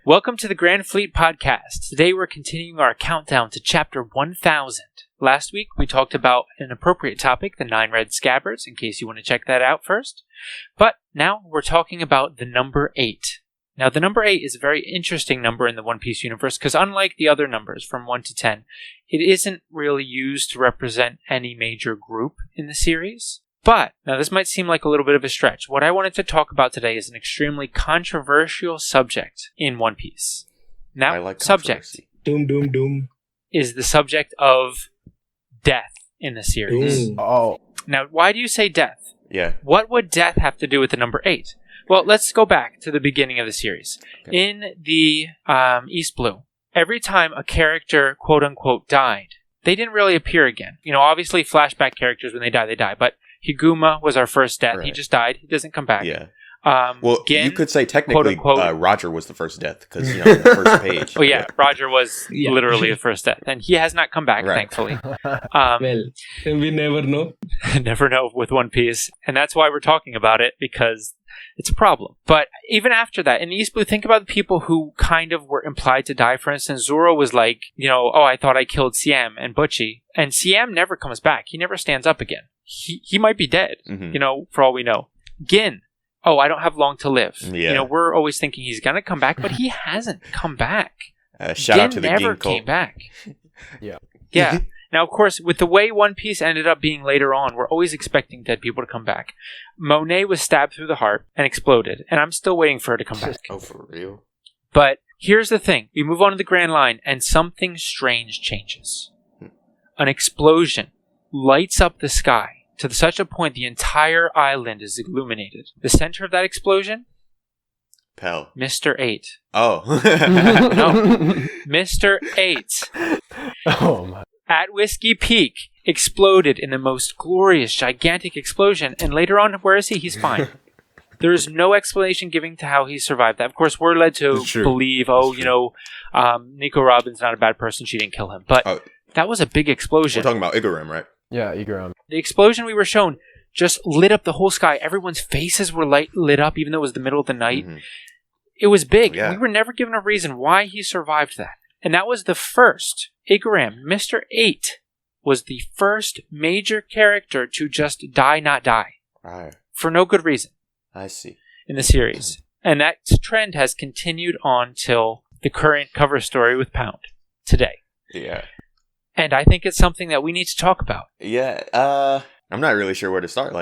Welcome to the Grand Fleet Podcast. Today we're continuing our countdown to chapter 1000. Last week we talked about an appropriate topic, the Nine Red Scabbards, in case you want to check that out first. But now we're talking about the number 8. Now the number 8 is a very interesting number in the One Piece universe because unlike the other numbers from 1 to 10, it isn't really used to represent any major group in the series. But, now this might seem like a little bit of a stretch. What I wanted to talk about today is an extremely controversial subject in One Piece. Now, subject is the subject of death in the series. Oh. Now, why do you say death? Yeah. What would death have to do with the number 8? Well, let's go back to the beginning of the series. Okay. In the East Blue, every time a character, quote-unquote, died, they didn't really appear again. You know, obviously flashback characters, when they die, but Higuma was our first death. Right. He just died. He doesn't come back. Yeah. Well, Gin, you could say technically Roger was the first death because, you know, the first page. Oh, yeah. Roger was literally the first death. And he has not come back, thankfully. Well, we never know. Never know with One Piece. And that's why we're talking about it, because it's a problem. But even after that, in East Blue, think about the people who kind of were implied to die. For instance, Zoro was like, you know, oh, I thought I killed Siam and Butchie. And Siam never comes back. He never stands up again. He might be dead, you know, for all we know. Gin, oh, I don't have long to live. Yeah. You know, we're always thinking he's going to come back, but he hasn't come back. Shout out to the Gin never cult. came back. Yeah. Now, of course, with the way One Piece ended up being later on, we're always expecting dead people to come back. Monet was stabbed through the heart and exploded, and I'm still waiting for her to come back. Oh, for real? But here's the thing. We move on to the Grand Line, and something strange changes. An explosion lights up the sky to such a point the entire island is illuminated. The center of that explosion? Pell. Mr. 8. Oh. No. Mr. 8. Oh, my. At Whiskey Peak, exploded in the most glorious, gigantic explosion. And later on, where is he? He's fine. There is no explanation given to how he survived that. Of course, we're led to believe, Nico Robin's not a bad person. She didn't kill him. But that was a big explosion. We're talking about Igaram, right? Yeah, Igaram. The explosion we were shown just lit up the whole sky. Everyone's faces were lit up, even though it was the middle of the night. Mm-hmm. It was big. Yeah. We were never given a reason why he survived that. And that was the first. Igaram, Mr. 8, was the first major character to just die, not die. Right. For no good reason. I see. In the series. And that trend has continued on till the current cover story with Pound today. Yeah. And I think it's something that we need to talk about. Yeah, I'm not really sure where to start.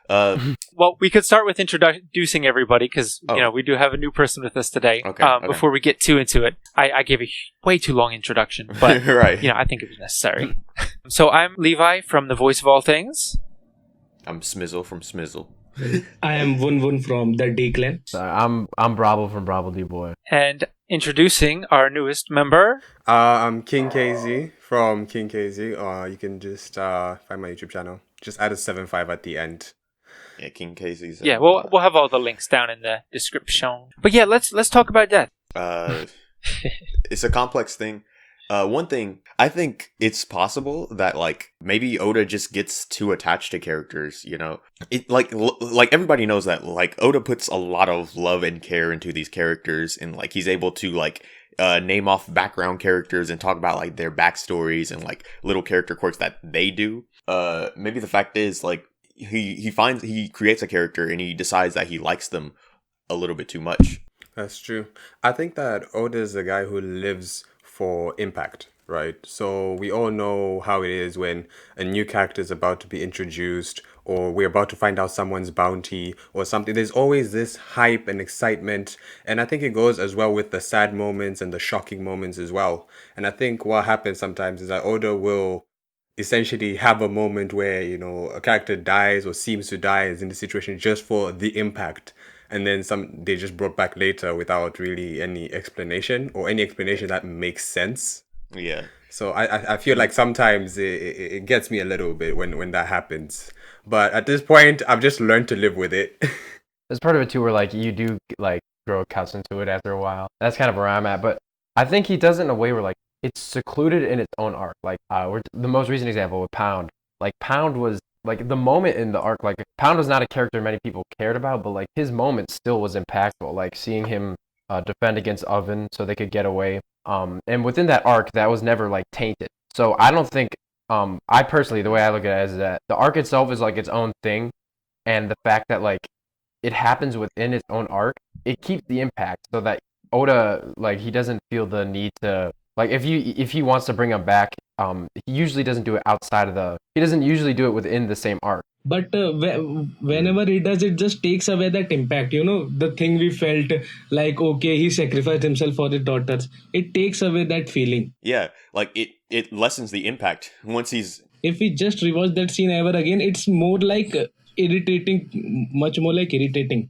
Well, we could start with introducing everybody because we do have a new person with us today. Okay, Before we get too into it, I gave a way too long introduction, but right. I think it was necessary. So I'm Levi from The Voice of All Things. I'm Smizzle from Smizzle. I am Wun from the D Clan. I'm Bravo from Bravo D Boy. And introducing our newest member. I'm King KZ from King KZ. You can just find my YouTube channel. Just add a 7.5 at the end. Yeah, King KZ's. Yeah, we'll have all the links down in the description. But yeah, let's talk about death. It's a complex thing. One thing, I think it's possible that maybe Oda just gets too attached to characters, you know? It like everybody knows that Oda puts a lot of love and care into these characters, and he's able to name off background characters and talk about their backstories and little character quirks that they do. Maybe the fact is he creates a character and he decides that he likes them a little bit too much. That's true. I think that Oda is a guy who lives for impact, right? So we all know how it is when a new character is about to be introduced, or we're about to find out someone's bounty or something. There's always this hype and excitement, and I think it goes as well with the sad moments and the shocking moments as well. And I think what happens sometimes is that Oda will essentially have a moment where a character dies or seems to die, is in the situation just for the impact. And then they just brought back later without really any explanation, or any explanation that makes sense. Yeah. So I feel like sometimes it gets me a little bit when that happens. But at this point, I've just learned to live with it. There's part of it too where you do grow accustomed to it after a while. That's kind of where I'm at. But I think he does it in a way where it's secluded in its own arc. The most recent example with Pound. Pound was the moment in the arc, Pound was not a character many people cared about, but his moment still was impactful. Seeing him defend against Oven so they could get away. And within that arc, that was never like tainted. So I don't think I personally, the way I look at it is that the arc itself is like its own thing, and the fact that like it happens within its own arc, it keeps the impact so that Oda like he doesn't feel the need to like if he wants to bring him back, he usually doesn't do it outside of he doesn't usually do it within the same arc. But whenever he does, it just takes away that impact. The thing we felt like, okay, he sacrificed himself for his daughters. It takes away that feeling. Yeah, like it lessens the impact once he's. If we just rewatch that scene ever again, it's more like irritating, much more like irritating.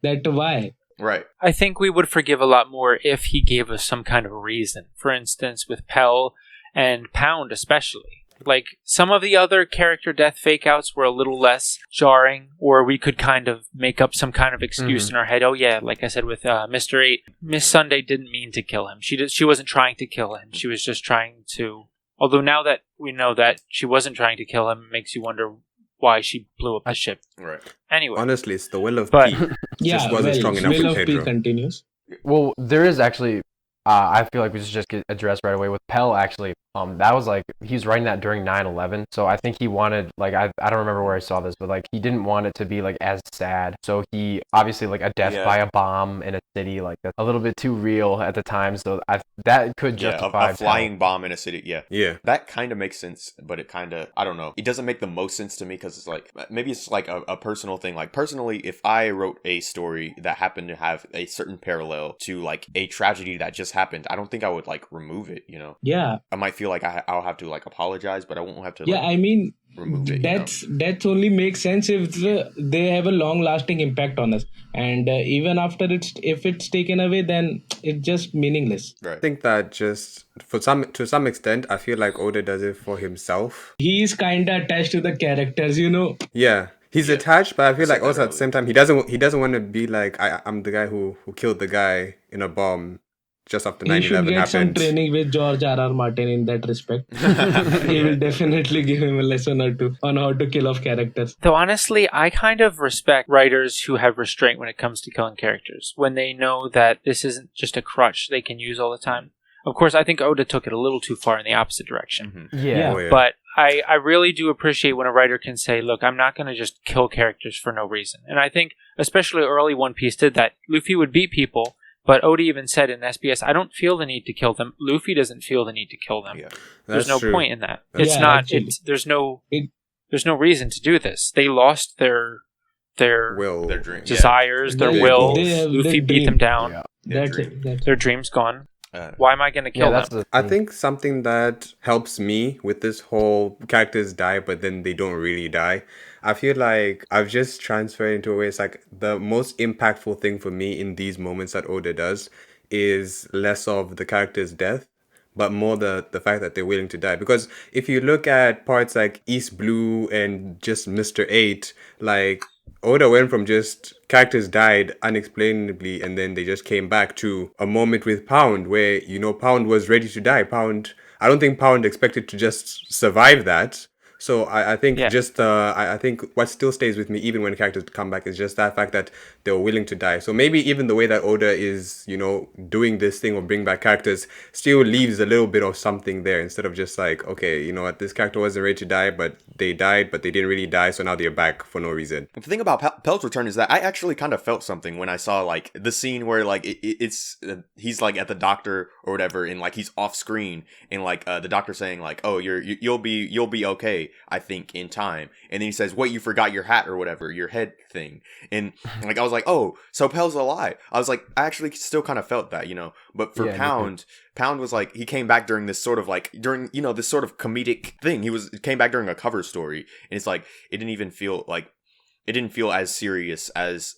That why? Right. I think we would forgive a lot more if he gave us some kind of reason. For instance, with Pell and Pound especially. Like, some of the other character death fake-outs were a little less jarring, or we could kind of make up some kind of excuse in our head. Oh yeah, like I said with Mr. 8, Miss Sunday didn't mean to kill him. She wasn't trying to kill him. She was just trying to... Although now that we know that she wasn't trying to kill him, it makes you wonder why she blew up the ship. Right. Anyway. Honestly, it's the will of But- P. Just wasn't strong enough will for of P Pedro. continues. Well, there is actually, I feel like we should just get addressed right away with Pell. Actually, that was like he was writing that during 9/11, so I think he wanted like I don't remember where I saw this, but like he didn't want it to be like as sad. So he obviously like a death by a bomb in a city like that's a little bit too real at the time. So that could justify a flying bomb in a city. Yeah. That kind of makes sense, but it kind of, I don't know. It doesn't make the most sense to me because it's like, maybe it's like a personal thing. Like, personally, if I wrote a story that happened to have a certain parallel to like a tragedy that just happened, I don't think I would like remove it, Yeah. I might feel like I'll have to like apologize, but I won't have to Yeah, I mean, remove it. Deaths only make sense if they have a long-lasting impact on us. And even after if it's taken away, then it's just meaningless. Right. I think that just to some extent, I feel like Oda does it for himself. He's kind of attached to the characters, Yeah. He's attached, but I feel like that also at the same time he doesn't want to be like I'm the guy who killed the guy in a bomb just after 9/11 He should get some happened. training with George R.R. Martin in that respect. He will definitely give him a lesson or two on how to kill off characters. Though honestly, I kind of respect writers who have restraint when it comes to killing characters, when they know that this isn't just a crutch they can use all the time. Of course, I think Oda took it a little too far in the opposite direction. Yeah. Oh, yeah. But I really do appreciate when a writer can say, look, I'm not going to just kill characters for no reason. And I think, especially early One Piece did that. Luffy would beat people, but Oda even said in SBS, I don't feel the need to kill them. Luffy doesn't feel the need to kill them. Yeah. There's no true. point in that. That's It's Yeah, not. actually. There's no reason to do this. They lost their Will. Their dream. desires, their They- will. they have Luffy their beat them dream. down. Yeah. That's dream. it. That's Their dream's gone. Yeah. Why am I going to kill Yeah, that's them? the I thing. think something that helps me with this whole characters die, but then they don't really die. I feel like I've just transferred into a way. It's like the most impactful thing for me in these moments that Oda does is less of the character's death, but more the fact that they're willing to die. Because if you look at parts like East Blue and just Mr. 8, like Oda went from just characters died unexplainably and then they just came back to a moment with Pound where, Pound was ready to die. I don't think Pound expected to just survive that. So I think Yeah. I think what still stays with me even when characters come back is just that fact that they were willing to die. So maybe even the way that Oda is, doing this thing of bring back characters still leaves a little bit of something there instead of just like, okay, you know what, this character wasn't ready to die, but they died, but they didn't really die, so now they're back for no reason. The thing about Pell's return is that I actually kind of felt something when I saw like the scene where like it's he's like at the doctor or whatever, and like he's off screen, and like the doctor saying like, oh, you'll be okay, I think, in time, and then he says, wait, you forgot your hat or whatever, your head thing, and like I was like, oh, so Pell's alive. I was like, I actually still kind of felt that, but for Yeah, Pound was like, he came back during this sort of like this sort of comedic thing. He came back during a cover story, and it's like it didn't feel as serious as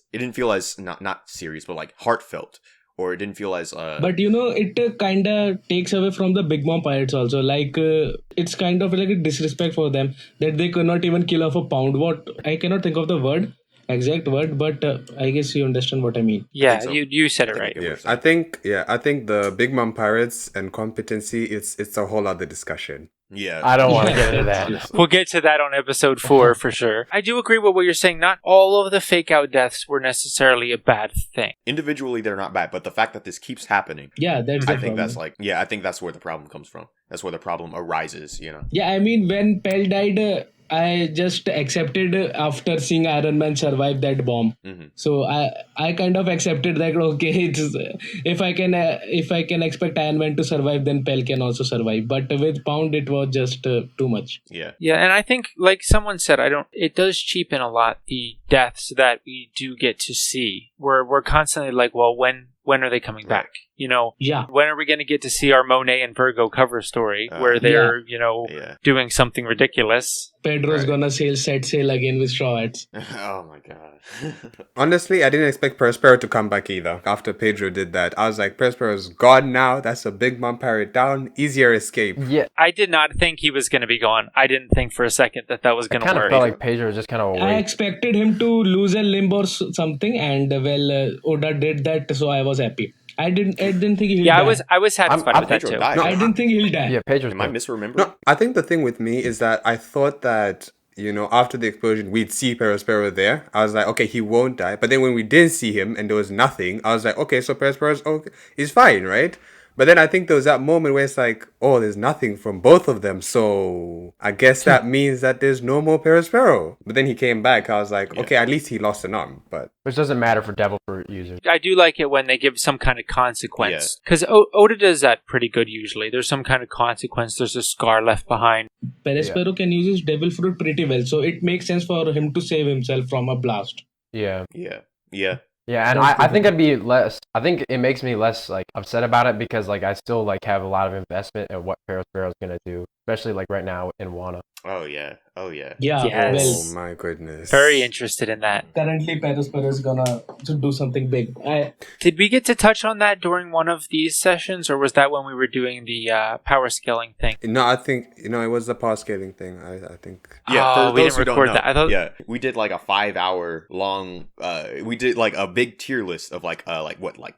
not serious, but like heartfelt, or it didn't feel as But it kind of takes away from the Big Mom pirates also. Like it's kind of like a disrespect for them that they could not even kill off a Pound. What I cannot think of the exact word, but I guess you understand what I mean. Yeah, so. you said it I right. think it I think the Big Mom Pirates and competency, it's a whole other discussion. Yeah. I don't want to get into Yeah. that. Seriously. We'll get to that on episode 4 for sure. I do agree with what you're saying. Not all of the fake out deaths were necessarily a bad thing. Individually, they're not bad, but the fact that this keeps happening, Yeah, that's the I think problem. that's like, yeah, I think that's where the problem comes from. That's where the problem arises, you know? Yeah, I mean, when Pell died, I just accepted after seeing Iron Man survive that bomb. Mhm. So I kind of accepted that okay, it's if I can expect Iron Man to survive, then Pell can also survive. But with Pound, it was just too much. Yeah. Yeah, and I think, like someone said, it does cheapen a lot the deaths that we do get to see. We're constantly like, well, when are they coming back? You know, Yeah, when are we going to get to see our Monet and Virgo cover story where they're, Yeah. doing something ridiculous? Pedro's Right. gonna set sail again with straw hats. Oh my god. Honestly, I didn't expect Prospero to come back either. After Pedro did that, I was like, Prospero's gone now. That's a big mom pirate down. Easier escape. Yeah, I did not think he was going to be gone. I didn't think for a second that was I going to kind of work. felt like Pedro was just kind of I awake. expected him to lose a limb or something, and Oda did that, so I was happy. I didn't think he'll Yeah, die. I was satisfied I'm with that Pedro too. died. No, I didn't think he'll die. Yeah, Pedro's Am I dead. misremembering? No, I think the thing with me is that I thought that, after the explosion, we'd see Prospero there. I was like, okay, he won't die. But then when we didn't see him and there was nothing, I was like, okay, so Prospero's okay, he's fine, right? But then I think there was that moment where it's like, oh, there's nothing from both of them. So I guess that means that there's no more Prospero. But then he came back. I was like, okay, at least he lost an arm. But Which doesn't matter for Devil Fruit users. I do like it when they give some kind of consequence. Because Oda does that pretty good usually. There's some kind of consequence. There's a scar left behind. Perespero can use his devil fruit pretty well, so it makes sense for him to save himself from a blast. Yeah. Yeah. Yeah. Yeah, and I think I think it makes me less like upset about it because like I still like have a lot of investment in what Perospero's gonna do, especially like right now in Wano. Oh yeah. Oh yeah. Yeah, Yes. oh my goodness. Very interested in that. currently Perespero is gonna do something big. Did we get to touch on that during one of these sessions, or was that when we were doing the power scaling thing? No, I think it was the power scaling thing. I think. Yeah, Oh, for we those didn't who don't record know, that. I thought- yeah, we did like a 5-hour long. We did like a big tier list of like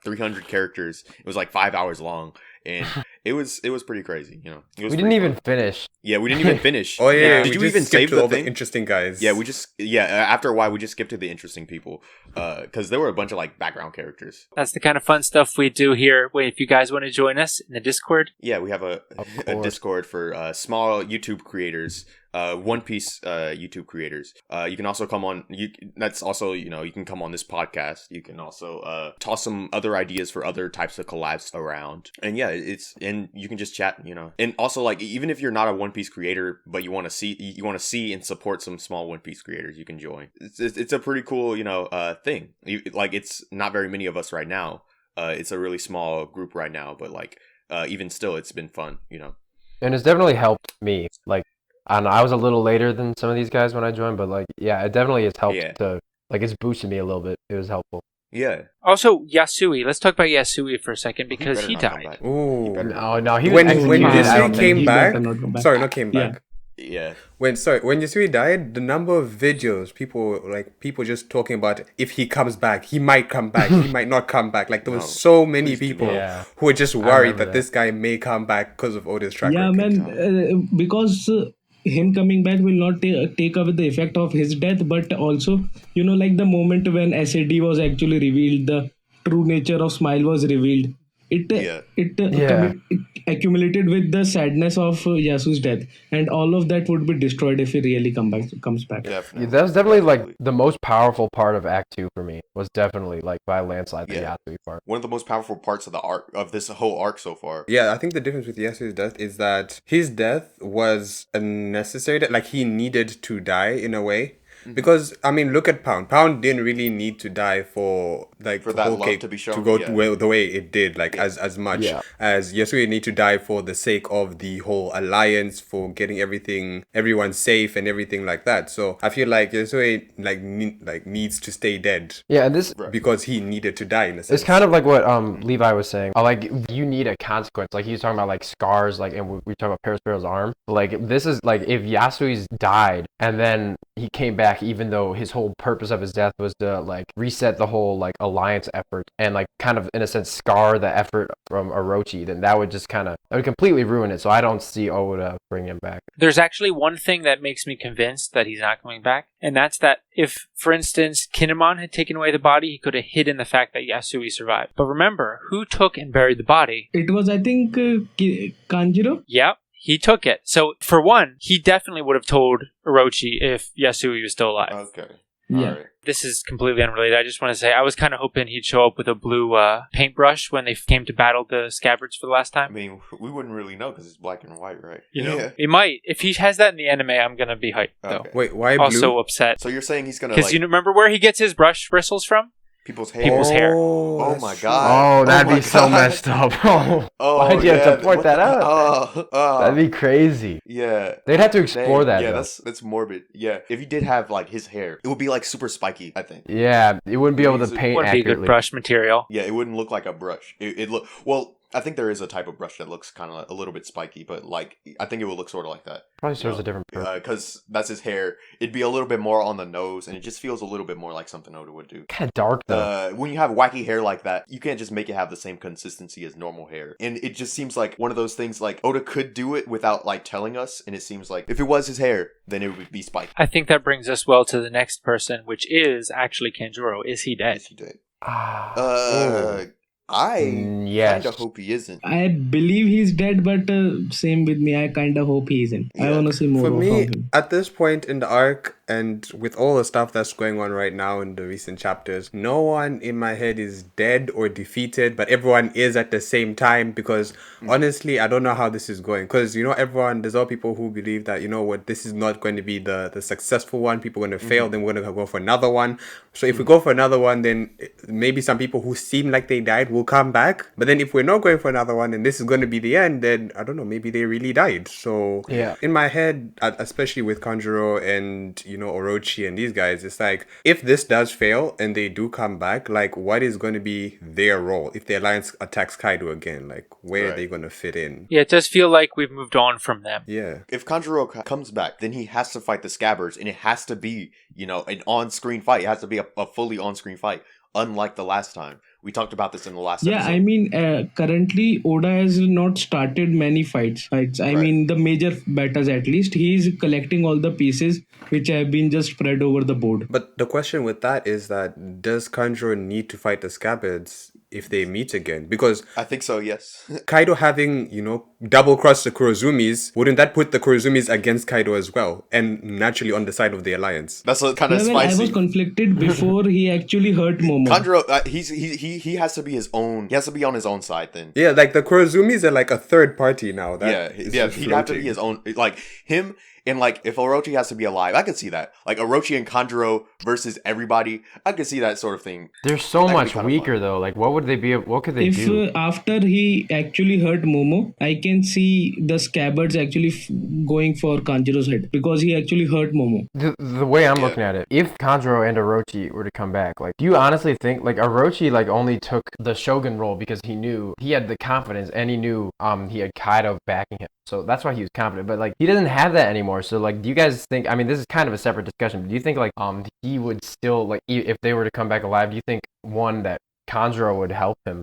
300 characters. It was like 5 hours long, and it was pretty crazy. It was We pretty didn't even fun. finish. Yeah, we didn't even finish. Oh yeah, Did we you just even skipped save to the all thing? the interesting guys? Yeah, after a while we just skipped to the interesting people, because there were a bunch of like background characters. That's the kind of fun stuff we do here. Wait, if you guys want to join us in the Discord, Yeah, we have a course. Discord for small YouTube creators, One Piece YouTube creators. You can also come on. That's also you can come on this podcast. You can also toss some other ideas for other types of collabs around. And yeah, and you can just chat. And also like even if you're not a One Piece creator, but you want to see and support some small One Piece creators, you can join. It's a pretty cool thing. Like it's not very many of us right now. It's a really small group right now, but like even still, it's been fun. And it's definitely helped me. Like I don't know, I was a little later than some of these guys when I joined, but like yeah, it definitely has helped Yeah. to like it's boosted me a little bit. It was helpful. Yeah. also Yasui. Let's talk about Yasui for a second because better he not come died. back. Ooh. No, he was When executed. Yasui I don't think came he back, better not come back. sorry, not came Yeah. back. Yeah. When Yasui died, the number of videos people just talking about if he comes back, he might come back, he might not come back. Like there was No, so many please do people not. Yeah. who were just worried remember that that. this guy may come back because of Oda's track Yeah, record. man, because him coming back will not take away the effect of his death, but also, like the moment when SAD was actually revealed, the true nature of Smile was revealed. It accumulated with the sadness of Yasu's death, and all of that would be destroyed if he really comes back. Definitely. Yeah, that was definitely like the most powerful part of Act 2 for me. Was definitely like by a landslide the Yeah. Yasui part. One of the most powerful parts of the arc of this whole arc so far. Yeah, I think the difference with Yasuo's death is that his death was a necessary death. Like he needed to die in a way. Because I mean, look at Pound. Pound didn't really need to die for For the that whole love cake to be shown, go yeah. well the way it did. Like as much Yeah. as Yasuo need to die for the sake of the whole alliance, for getting everyone safe and everything like that. So I feel like Yasuo needs to stay dead Yeah, and this because he needed to die in a sense. it's kind of like what Levi was saying. Like you need a consequence. Like he was talking about like scars, like and we talking about Perospero's arm. Like this is like if Yasui's died and then he came back back, even though his whole purpose of his death was to like reset the whole like alliance effort and like kind of in a sense scar the effort from Orochi, then that would just kind of completely ruin it. So I don't see Oda bringing him back. There's actually one thing that makes me convinced that he's not coming back, and that's that if, for instance, Kinemon had taken away the body, he could have hidden the fact that Yasui survived. But remember, who took and buried the body? It was, I think, Kanjiro. Yep. He took it. So, for one, he definitely would have told Orochi if Yasui was still alive. Okay. Yeah. All right. This is completely unrelated. I just want to say I was kind of hoping he'd show up with a blue paintbrush when they came to battle the Scabbards for the last I time. mean, we wouldn't really know because it's black and white, right? You know, Yeah. he might. If he has that in the anime, I'm gonna be hyped though. Okay. Wait, why blue? Also upset So you're saying he's gonna because like you remember where he gets his brush bristles from? people's hair? people's hair. Oh that's my true. god. Oh, that'd my be so God. messed up. Oh, Why'd you have yeah, to point what that the- out? That'd be crazy. yeah. They'd have to explore Dang. that. Yeah, though. that's morbid. Yeah, if he did have like his hair, it would be like super spiky. I think. Yeah, it wouldn't be able to Wouldn't paint Wouldn't be accurately. good brush material. Yeah, it wouldn't look like a brush. It look well. I think there is a type of brush that looks kind of a little bit spiky, but like I think it would look sort of like that. Probably serves a different purpose. Because that's his hair. It'd be a little bit more on the nose, and it just feels a little bit more like something Oda would do. Kind of dark though. When you have wacky hair like that, you can't just make it have the same consistency as normal hair. And it just seems like one of those things like Oda could do it without like telling us, and it seems like if it was his hair, then it would be spiky. I think that brings us well to the next person, which is actually Kanjuro. Is he dead? Yes, he did. Ooh. I Yes. kind of hope he isn't. I believe he's dead, but same with me. I kind of hope he isn't. I Yeah. want to see more For of me, him. at this point in the arc, and with all the stuff that's going on right now in the recent chapters, no one in my head is dead or defeated, but everyone is at the same time because honestly, I don't know how this is going. Because, you know, there's all people who believe that, you know what, this is not going to be the successful one. People are going to fail, then we're going to go for another one. So if we go for another one, then maybe some people who seem like they died will come back. But then if we're not going for another one and this is going to be the end, then I don't know, maybe they really died. So Yeah. in my head, especially with Kanjuro and, you know, Orochi and these guys, it's like, if this does fail and they do come back, like, what is going to be their role? If the Alliance attacks Kaido again, like, where are Right. they going to fit in? Yeah, it does feel like we've moved on from them. Yeah. If Kanjuro comes back, then he has to fight the Scabbards, and it has to be, you know, an on-screen fight. It has to be a fully on-screen fight, unlike the last time. We talked about this in the last Yeah, episode. I mean, currently Oda has not started many fights. I Right. mean, the major battles at least. He is collecting all the pieces which have been just spread over the board. But the question with that is that, does Kanjuro need to fight the Scabbards if they meet again? Because I think so, yes. Kaido having, you know, double-crossed the Kurozumis, wouldn't that put the Kurozumis against Kaido as well? And naturally on the side of the Alliance. That's kind of Well, I spicy. was conflicted before he actually hurt Momo. Kanjuro, he has to be his own. He has to be on his own side then. Yeah, like the Kurozumis are like a third party now. That is Yeah. just He'd have to be floating. his own. Like him and like if Orochi has to be alive, I could see that. Like Orochi and Kanjuro versus everybody, I could see that sort of thing. They're so That could be much kinda weaker though. Like, what would they be? What could they If do? after he actually hurt Momo, I can see the Scabbards actually going for Kanjuro's head because he actually hurt Momo. The way I'm Yeah. looking at it, if Kanjuro and Orochi were to come back, like, do you honestly think like Orochi like only took the Shogun role because he knew he had the confidence and he knew he had Kaido backing him, so that's why he was confident. But like he doesn't have that anymore. So like, do you guys think? I mean, this is kind of a separate discussion. But do you think like he would still like if they were to come back alive? Do you think one that Kanjuro would help him?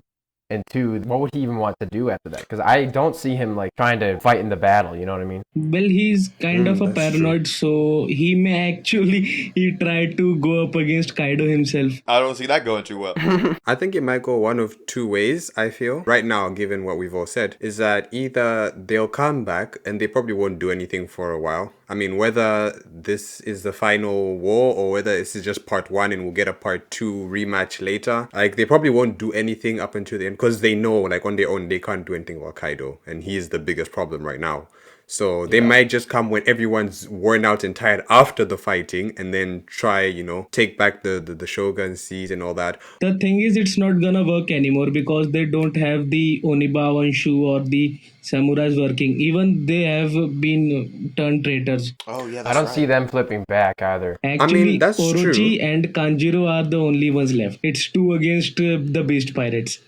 And two, what would he even want to do after that? Because I don't see him like trying to fight in the battle. You know what I mean? Well, he's kind of a that's paranoid, so he may actually he try to go up against Kaido himself. I don't see that going too well. I think it might go one of two ways, I feel. Right now, given what we've all said, is that either they'll come back and they probably won't do anything for a while. I mean, whether this is the final war or whether this is just part one and we'll get a part two rematch later, like they probably won't do anything up until the end because they know, like on their own, they can't do anything about Kaido and he is the biggest problem right now. So they might just come when everyone's worn out and tired after the fighting and then try, you know, take back the Shogun seat and all that. The thing is, it's not gonna work anymore because they don't have the Oniba Wanshu or the samurais working. Even they have been turned traitors. Oh yeah, that's I don't right. see them flipping back either. Actually, that's Orochi true. and Kanjuro are the only ones left. It's two against the Beast Pirates.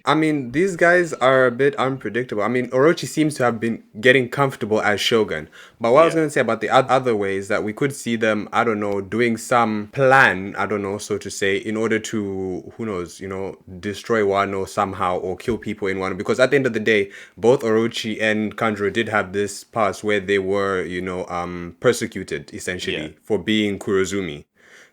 I mean, these guys are a bit unpredictable. I mean, Orochi seems to have been getting comfortable comfortable as Shogun. But what I was Yeah. going to say about the other way is that we could see them, I don't know, doing some plan, I don't know, so to say, in order to, who knows, destroy Wano somehow or kill people in Wano. Because at the end of the day, both Orochi and Kanjuro did have this past where they were, persecuted essentially for being Kurozumi.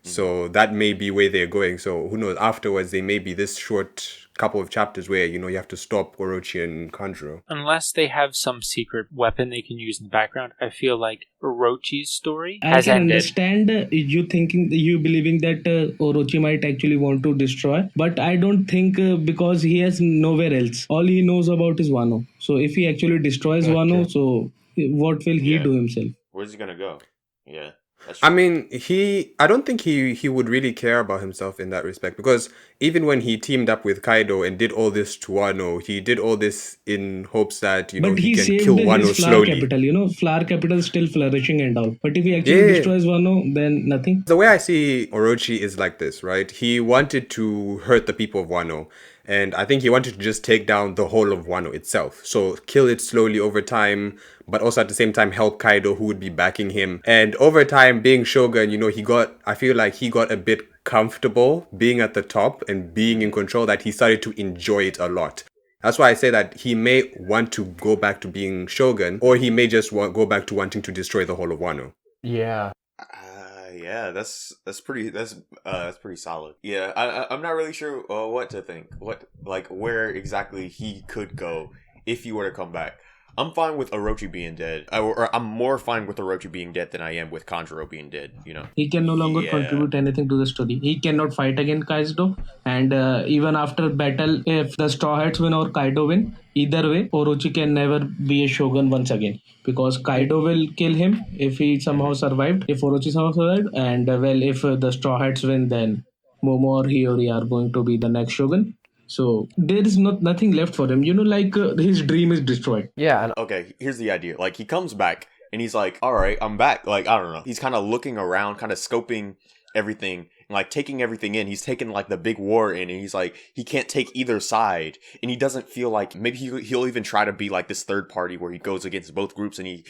So that may be where they're going. So who knows? Afterwards, there may be this short couple of chapters where you have to stop Orochi and Kanjuro. Unless they have some secret weapon they can use in the background, I feel like Orochi's story I has can ended. understand you believing that Orochi might actually want to destroy, but I don't think because he has nowhere else. All he knows about is Wano. So if he actually destroys Wano, so what will he do himself? Where's he gonna go? Yeah. That's I true. mean, I don't think he would really care about himself in that respect, because even when he teamed up with Kaido and did all this to Wano, he did all this in hopes that, But he he can saved kill Wano his flower slowly. capital. Flower capital is still flourishing and all. But if he actually destroys Wano, then nothing. The way I see Orochi is like this, right? He wanted to hurt the people of Wano. And I think he wanted to just take down the whole of Wano itself. So kill it slowly over time, but also at the same time help Kaido, who would be backing him. And over time, being Shogun, I feel like he got a bit comfortable being at the top and being in control, that he started to enjoy it a lot. That's why I say that he may want to go back to being Shogun, or he may just go back to wanting to destroy the whole of Wano. Yeah. Yeah, that's pretty solid. Yeah, I'm not really sure what to think. Where exactly he could go if he were to come back. I'm fine with Orochi being dead. Or I'm more fine with Orochi being dead than I am with Kanjuro being dead, He can no longer contribute anything to the story. He cannot fight against Kaido. And even after battle, if the Straw Hats win or Kaido win, either way, Orochi can never be a shogun once again. Because Kaido will kill him if he somehow survived. If Orochi somehow survived. And if the Straw Hats win, then Momo or Hiyori are going to be the next shogun. So there is nothing left for him. His dream is destroyed. Yeah. Okay, here's the idea. He comes back and he's like, all right, I'm back. I don't know. He's kind of looking around, kind of scoping everything, and taking everything in. He's taking the big war in, and he's like, he can't take either side, and he doesn't feel like maybe he'll even try to be this third party where he goes against both groups, and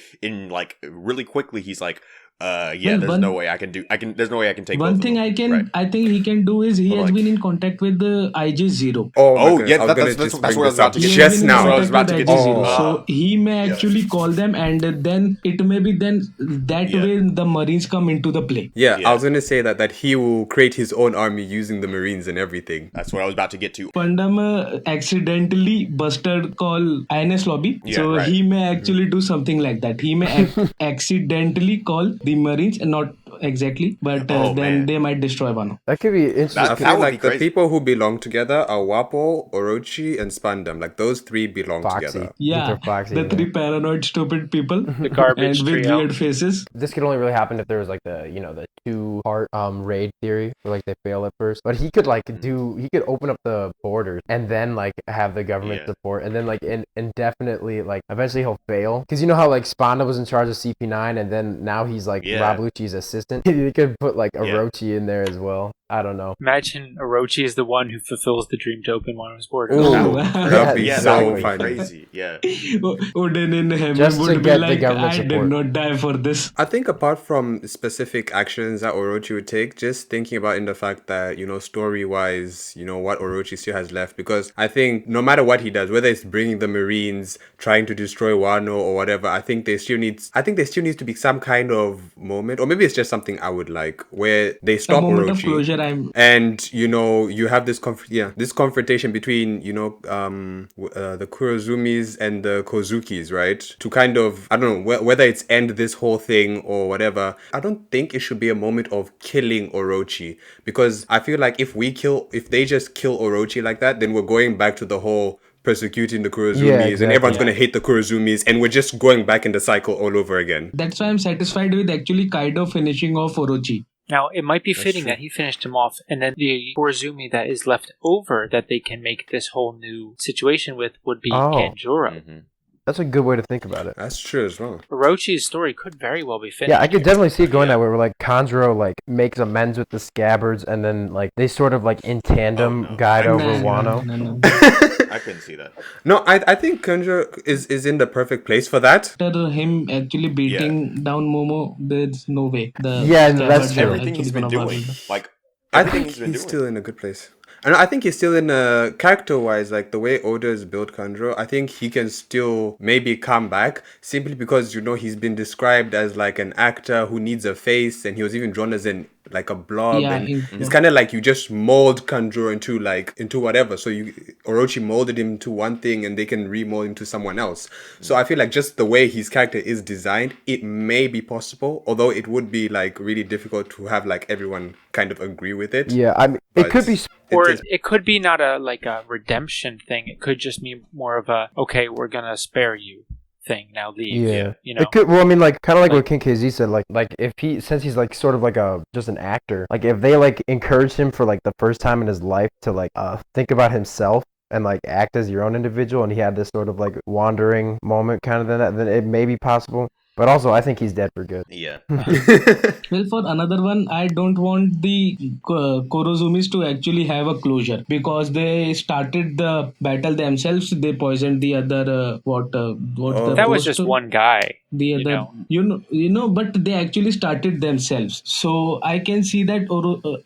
really quickly he's like, there's no way I can take one both thing of them. I think he can do is he has been in contact with the IJ0. Oh yeah, I was gonna that's just what bring I was this about up to get just to. now. That's what I was about to get to. So he may actually call them, and then it may be that way the Marines come into the play. Yeah, I was gonna say that he will create his own army using the Marines and everything. That's what I was about to get to. Pandam accidentally busted call INS lobby, so he may actually do something like that. He may accidentally call the Marines, not exactly, but then they might destroy Wano. That could be interesting. I feel like the people who belong together are Wapo, Orochi, and Spandam. Those three belong together. Yeah, Foxy, the three paranoid, stupid people, The garbage and with trio. weird faces. This could only really happen if there was the two-part raid theory, where they fail at first. But he could he could open up the borders and then have the government support, and then indefinitely eventually he'll fail, because how Sponda was in charge of CP9, and then now he's Rob Lucci's assistant. He could put Orochi in there as well. I don't know. Imagine Orochi is the one who fulfills the dream to open Wano's borders. That'd be that so would be funny. Crazy. Yeah. Odin in heaven Just to would be get the like, government I did support. not die for this. I think apart from specific actions that Orochi would take, just thinking about in the fact that, story-wise, what Orochi still has left, because I think no matter what he does, whether it's bringing the Marines, trying to destroy Wano or whatever, I think there still needs to be some kind of moment, or maybe it's just something I would like, where they stop A moment Orochi. of closure. And you have this confrontation between the Kurozumis and the Kozukis, right? To kind of, I don't know whether it's end this whole thing or whatever. I don't think it should be a moment of killing Orochi, because I feel like if they just kill Orochi like that, then we're going back to the whole persecuting the Kurozumis, and everyone's going to hate the Kurozumis, and we're just going back in the cycle all over again. That's why I'm satisfied with actually Kaido finishing off Orochi. Now, it might be fitting that he finished him off, and then the Korizumi that is left over that they can make this whole new situation with would be Kanjuro. Mm-hmm. That's a good way to think about it. That's true as well. Orochi's story could very well be finished. Yeah, I could definitely see it going that way, where Kanjuro makes amends with the Scabbards, and then they sort of in tandem guide over Wano. No. I couldn't see that. No, I think Kanjo is in the perfect place for that. After him actually beating down Momo, there's no way. The Yeah, that's Scabbards true. are Everything actually he's been gonna doing, work. like I everything think he's been he's doing. still in a good place. And I think he's still in character-wise, like the way Oda has built Kanjo, I think he can still maybe come back simply because, he's been described as like an actor who needs a face, and he was even drawn as like a blob, Yeah, and it's kind of like you just mold Kanjo into whatever. So Orochi molded him to one thing, and they can remold him to someone else. So I feel like just the way his character is designed, it may be possible, although it would be like really difficult to have like everyone kind of agree with it. Yeah, I mean, it could be. Or it could be not a redemption thing. It could just be more of a, okay, we're gonna spare you thing. Now leave. Yeah. It could. Well, I mean, like kind of like what King KZ said. Like if since he's like sort of like just an actor. Like if they like encouraged him for like the first time in his life to like think about himself and like act as your own individual, and he had this sort of like wandering moment kind of then it may be possible. But also, I think he's dead for good. Yeah. Well, for another one, I don't want the Korozumis to actually have a closure because they started the battle themselves. They poisoned the other that was just one guy. The other, but they actually started themselves. So I can see that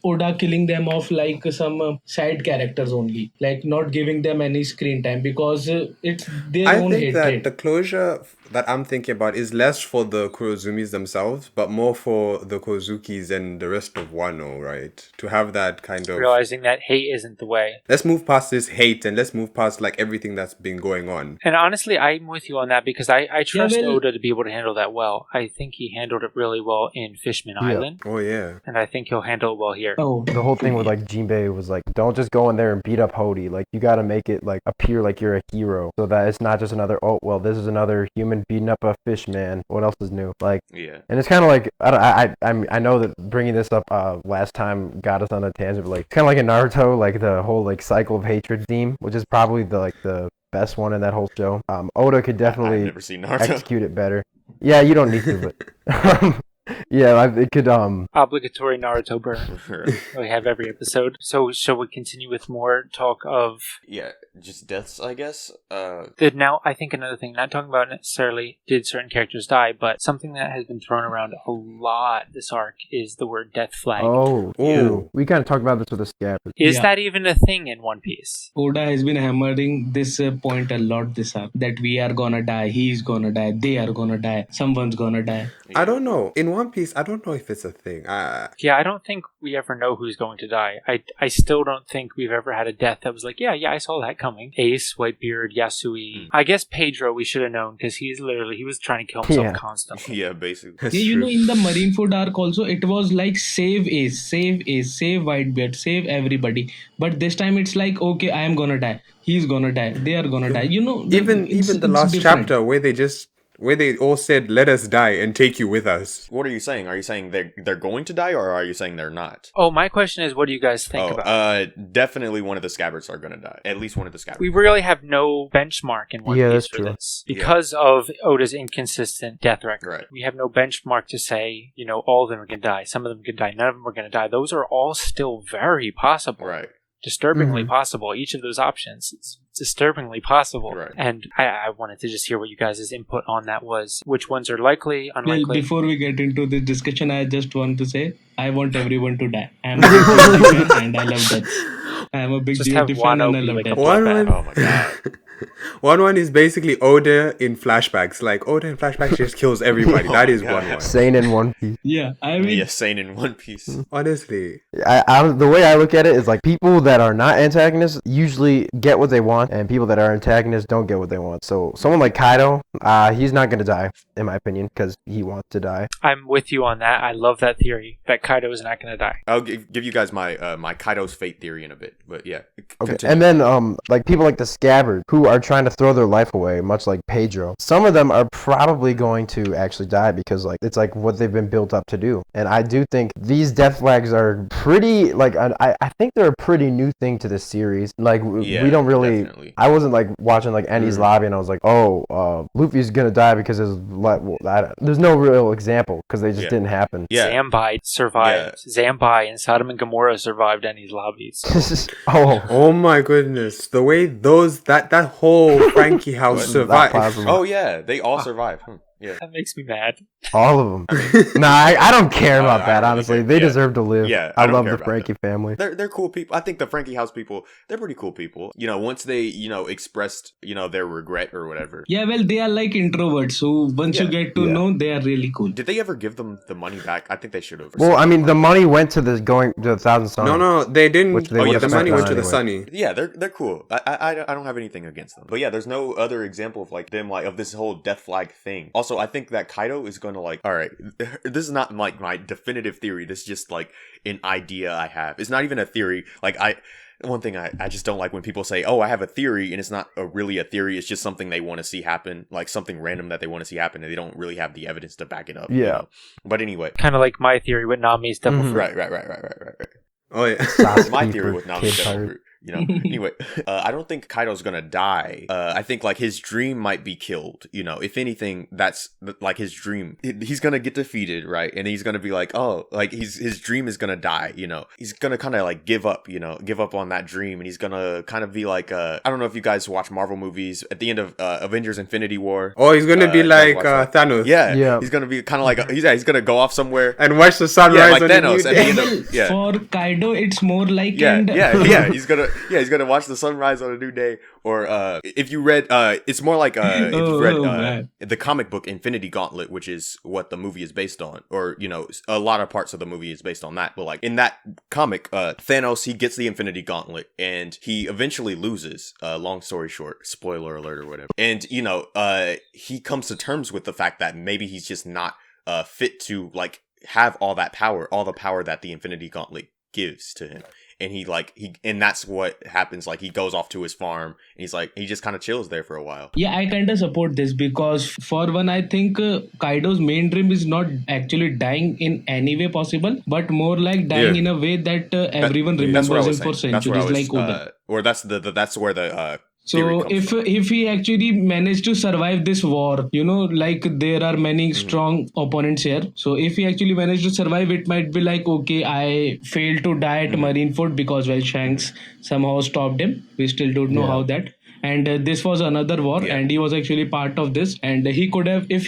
Oda killing them off like some side characters only, like not giving them any screen time because it's their own I think that hatred. the closure that I'm thinking about is less for the Kurozumis themselves, but more for the Kozukis and the rest of Wano, right? To have that kind of... Realizing that hate isn't the way. Let's move past this hate and let's move past like everything that's been going on. And honestly, I'm with you on that because I trust Oda to be able to handle that well. I think he handled it really well in Fishman Island. Oh, yeah. And I think he'll handle it well here. Oh, The whole thing with like Jinbei was like, don't just go in there and beat up Hody. Like you gotta make it like appear like you're a hero, so that it's not just another. Oh well, this is another human beating up a fish man. What else is new? Like, Yeah. and it's kind of like I know that bringing this up last time got us on a tangent, but like kind of like in Naruto, like the whole like cycle of hatred theme, which is probably the best one in that whole show. Oda could I've definitely never seen Naruto. execute it better. Yeah, you don't need to, but yeah, it could Obligatory Naruto burn. We have every episode. So shall we continue with more talk of... Yeah, just deaths, I guess. Now, I think another thing, not talking about necessarily did certain characters die, but something that has been thrown around a lot this arc is the word death flag. Oh, Ooh. we kind of talked about this with the Scabbards. Is Yeah. that even a thing in One Piece? Oda has been hammering this point a lot this arc that we are gonna die, he's gonna die, they are gonna die, someone's gonna die. I don't know. In One Piece, I don't know if it's a thing. Yeah, I don't think we ever know who's going to die. I still don't think we've ever had a death that was like, yeah, I saw that coming. Ace, Whitebeard, Yasui. I guess Pedro we should have known because he was trying to kill himself Yeah. constantly. Yeah, basically. That's Yeah, you true. know, in the Marineford arc also, it was like save Ace, save Whitebeard, save everybody. But this time it's like, okay, I am gonna die, he's gonna die, they are gonna die. You know, Even it's the last different. chapter where they all said, "Let us die and take you with us." What are you saying? Are you saying they're going to die, or are you saying they're not? Oh, my question is, what do you guys think about Definitely one of the Scabbards are going to die. At least one of the Scabbards. We really have no benchmark in One Yeah, Piece that's for true. this because of Oda's inconsistent death record. Right. We have no benchmark to say, all of them are going to die. Some of them can die. None of them are going to die. Those are all still very possible. Right. Disturbingly possible. Each of those options is disturbingly possible. Right. And I wanted to just hear what you guys' input on that was. Which ones are likely, Well, unlikely? before we get into this discussion, I just want to say I want everyone to die. I'm a big GOT fan and I love that. I'm a big Just GOT have fan Wano and I be love like a that. One Oh my god. one is basically Oda in flashbacks. Like Oda in flashbacks just kills everybody. Oh That my is God. one. Sane in One Piece. Yeah, I mean, Yeah, sane in One Piece. Honestly, The way I look at it is like people that are not antagonists usually get what they want, and people that are antagonists don't get what they want. So someone like Kaido, he's not gonna die, in my opinion, because he wants to die. I'm with you on that. I love that theory that Kaido is not going to die. I'll give you guys my my Kaido's fate theory in a bit, but yeah. Okay, Continue. and then like people like the Scabbard, who are trying to throw their life away, much like Pedro. Some of them are probably going to actually die because like it's like what they've been built up to do. And I do think these death flags are pretty like I think they're a pretty new thing to this series. Like we don't really. Definitely. I wasn't like watching like Enies Lobby and I was like, oh, Luffy's gonna die because there's no real example because they just didn't happen. Yeah. Zambai survived. Yeah. Zambai and Sodom and Gomorrah survived Enies Lobby. So. Oh my goodness! The way that whole Frankie house survived. Oh yeah, they all survived. Yeah. That makes me mad. All of them. I don't care about that, honestly. They deserve to live. Yeah, I love the Frankie family. They're cool people. I think the Frankie House people, they're pretty cool people. You know, once they, expressed, their regret or whatever. Yeah, well, they are like introverts. So once you get to know, they are really cool. Did they ever give them the money back? I think they should have. Well, I mean, the money went to the Thousandth Son. No, they didn't. The money went to the Sunny. Yeah, they're cool. I don't have anything against them. But yeah, there's no other example of like them of this whole death flag thing. Also, I think that Kaito is going to like, all right, this is not like my definitive theory. This is just like an idea I have. It's not even a theory. Like one thing I just don't like when people say, oh, I have a theory, and it's not really a theory. It's just something they want to see happen, like something random that they want to see happen, and they don't really have the evidence to back it up. Yeah. But anyway. Kind of like my theory with Nami's Devil Fruit. Right. Oh, yeah. My theory with Nami's Devil Fruit. Anyway, I don't think Kaido's gonna die. I think like his dream might be killed. If anything, that's like his dream. He's gonna get defeated, right? And he's gonna be like, oh, like his dream is gonna die. He's gonna kind of like give up on that dream, and he's gonna kind of be like, I don't know if you guys watch Marvel movies at the end of Avengers: Infinity War. Oh, he's gonna be like Thanos. Yeah, he's gonna be kind of like he's gonna go off somewhere and watch the sunrise. Like Thanos at the end of, For Kaido, it's more like he's gonna watch the sunrise on a new day. Or if you read, it's more like if you read the comic book Infinity Gauntlet, which is what the movie is based on, or a lot of parts of the movie is based on that. But like in that comic, Thanos, he gets the Infinity Gauntlet and he eventually loses. Long story short, spoiler alert or whatever. And he comes to terms with the fact that maybe he's just not fit to like have all the power that the Infinity Gauntlet gives to him. And and that's what happens. Like he goes off to his farm and he just kind of chills there for a while. Yeah, I kind of support this because for one, I think Kaido's main dream is not actually dying in any way possible, but more like dying in a way that everyone remembers him for centuries, like Oda. Or that's where the so if he actually managed to survive this war, like there are many strong opponents here. So if he actually managed to survive, it might be like, okay, I failed to die at Marineford because Shanks somehow stopped him. We still don't know how that. And this was another war, and he was actually part of this. And if he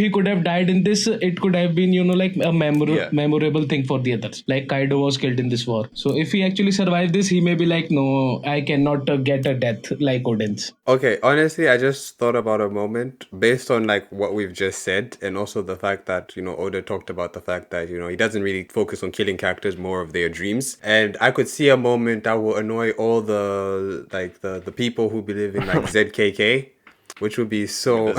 could have died in this, it could have been, like a memorable thing for the others. Like Kaido was killed in this war. So if he actually survived this, he may be like, no, I cannot get a death like Odin's. Okay, honestly, I just thought about a moment based on like what we've just said, and also the fact that Oda talked about the fact that he doesn't really focus on killing characters, more of their dreams. And I could see a moment that will annoy all the people who believe in like ZKK, which would be so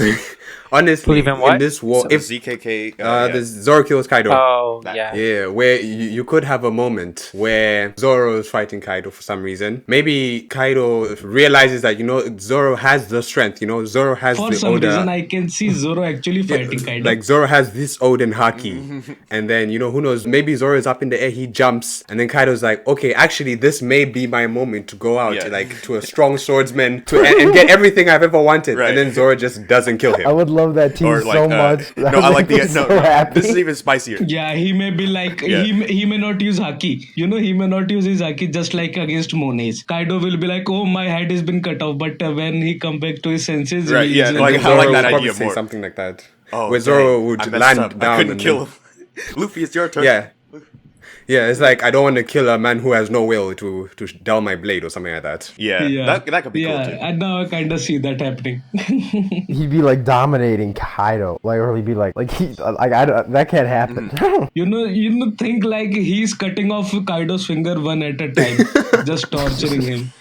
honestly in this war. So if ZKK, the Zoro kills Kaido. Oh, yeah. Where you could have a moment where Zoro is fighting Kaido for some reason. Maybe Kaido realizes that Zoro has the strength. Zoro has for the some Oda. reason I can see Zoro actually fighting Kaido. Like Zoro has this Oden haki, and then who knows? Maybe Zoro is up in the air, he jumps, and then Kaido's like, okay, actually this may be my moment to go out like to a strong swordsman and get everything I've ever wanted. Right. And then Zoro just doesn't kill him. I would love that team so much. I like the happy. This is even spicier. Yeah, he may be like he may not use haki. He may not use his haki just like against Monet's. Kaido will be like, oh, my head has been cut off, but when he come back to his senses, right? Yeah, like I like that idea more. Something like that. Oh, where Zoro would land down. I couldn't kill him. Luffy, it's your turn. Yeah, it's like I don't want to kill a man who has no will to dull my blade or something like that. Yeah. That could be cool too. And now I kind of see that happening. He'd be like dominating Kaido, or he'd be like that can't happen. Think like he's cutting off Kaido's finger one at a time, just torturing him.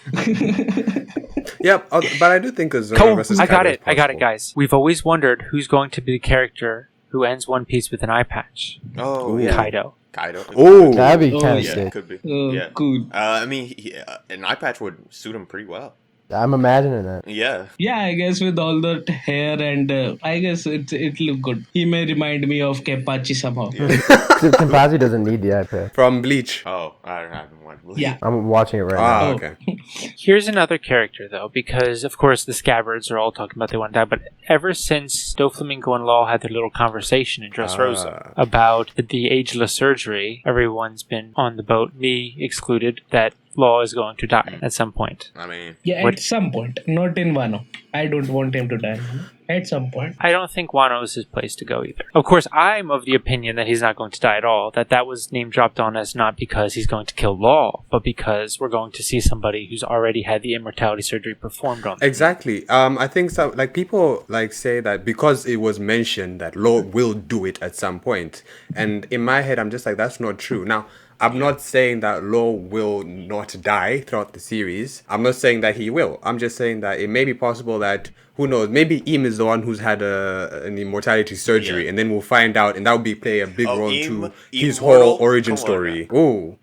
Yeah, but I do think Zoro versus Kaido I got it, guys. We've always wondered who's going to be the character who ends One Piece with an eye patch. Oh, yeah. Kaido. Oh, that'd be kind of sick. Could be. Cool. I mean, an eye patch would suit him pretty well. I'm imagining that. Yeah. Yeah, I guess with all that hair and I guess it look good. He may remind me of Kepachi somehow. Kenpachi doesn't need the iPad. From Bleach. Oh, I haven't watched. Yeah. I'm watching it right Ah, Oh. okay. Here's another character, though, because, of course, the Scabbards are all talking about they want to die, but ever since Doflamingo and Law had their little conversation in Dressrosa about the ageless surgery, everyone's been on the boat, me excluded, that Law is going to die at some point. I mean, Yeah, What- at some point. Not in Wano. I don't want him to die. At some point. I don't think Wano is his place to go either. Of course, I'm of the opinion that he's not going to die at all, that was name dropped on us not because he's going to kill Law, but because we're going to see somebody who's already had the immortality surgery performed on them. Exactly. I think so. Like people like say that because it was mentioned that Law will do it at some point, and in my head, I'm just like, that's not true. Now, I'm not saying that Law will not die throughout the series. I'm not saying that he will. I'm just saying that it may be possible that, who knows, maybe Im is the one who's had an immortality surgery, and then we'll find out, and that will play a big role to his immortal? whole origin Come on, story. Ooh.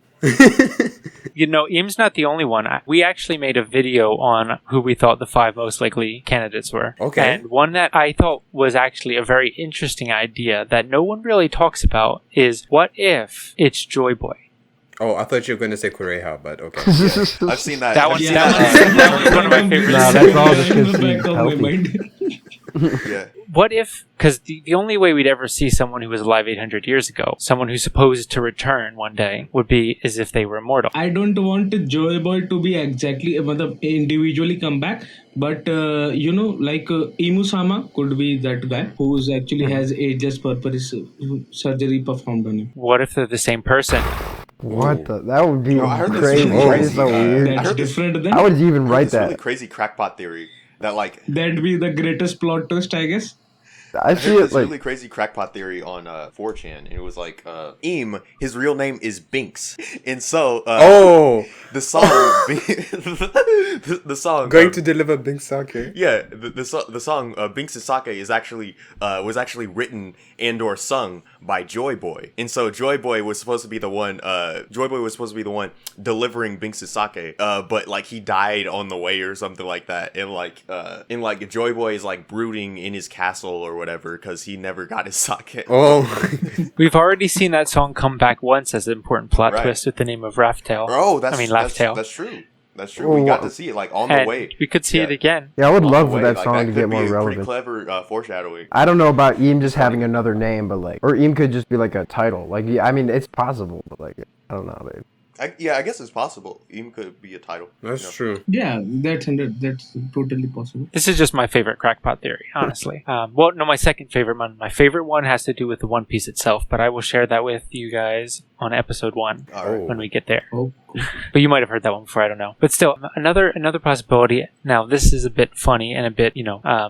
You know, Eam's not the only one. We actually made a video on who we thought the 5 most likely candidates were. Okay. And one that I thought was actually a very interesting idea that no one really talks about is, what if it's Joy Boy? Oh, I thought you were going to say Kureha, but okay. I've seen that. That I've one's seen that one of my favorites. Nah, that's all just In 'cause the he's back of my healthy. mind. Yeah. What if, because the only way we'd ever see someone who was alive 800 years ago, someone who's supposed to return one day, would be as if they were immortal. I don't want Joy Boy to be exactly individually come back, but Imu-sama could be that guy who's actually has ageless purpose surgery performed on him. What if they're the same person? What the? That would be I heard this crazy. really That is so crazy, weird. I That's heard this- different then. How would you even write This really that? crazy crackpot theory that like That'd be the greatest plot twist, I guess. I I see heard it this like really crazy crackpot theory on 4chan, and it was like Eam, his real name is Binks, and so Oh, the song, the song going to deliver Bing Sake. yeah, the song Binks' Sake is actually was actually written and or sung by Joy Boy, and so Joy Boy was supposed to be the one delivering Binks' sake, but like he died on the way or something like that, and like Joy Boy is like brooding in his castle or whatever because he never got his sake. Oh, We've already seen that song come back once as an important plot Right. twist with the name of Raftail. Oh, that's Laugh-Tail. that's true. That's true. We got to see it like on the And way. we could see it Yeah. again. yeah, I would On love the for way. that Like, song to could get be more a pretty relevant. clever foreshadowing. I don't know about Eam just having another name, but like, or Eam could just be like a title. Like, yeah, I mean, it's possible, but like, I don't know, dude. I guess it's possible. Even could be a title. that's true. Yeah, that's totally possible. This is just my favorite crackpot theory, honestly. Well, no, my second favorite one. My favorite one has to do with the One Piece itself, but I will share that with you guys on episode 1 All right. when we get there. Oh, cool. But you might have heard that one before, I don't know. But still, another possibility. Now, this is a bit funny and a bit,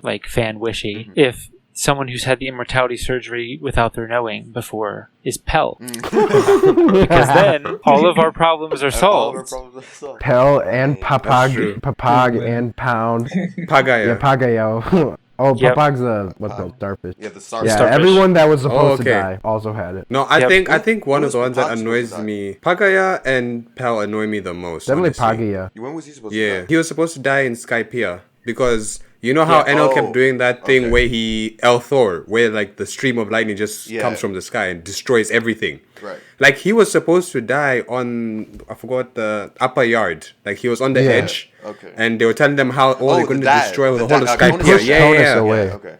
like fan wishy. If someone who's had the immortality surgery without their knowing before is Pell, because then all of our problems are All of our solved. problems are solved. Pel and That's true. Papag and Pound. Pagaya. Yeah, Pagayo. Oh, Yep. Papag's the starfish. Yeah, the star. Yeah, Starfish. everyone that was supposed okay. to die also had it. No, I Yep. think one Who of the was ones that Papag annoys supposed to me, Pagaya and Pal annoy me the most. Definitely honestly. Pagaya. When was he supposed to Yeah, die? he was supposed to die in Skypiea because you know how Yeah. Enel Oh, kept doing that thing okay. where he El Thor, where like the stream of lightning just Yeah. comes from the sky and destroys everything. Right. Like he was supposed to die on I forgot the upper yard. Like he was on the Yeah. edge. Okay. And they were telling them how they're going to destroy the whole of dad, Skypiea. Conus. Yeah, Conus yeah. away. Yeah, okay.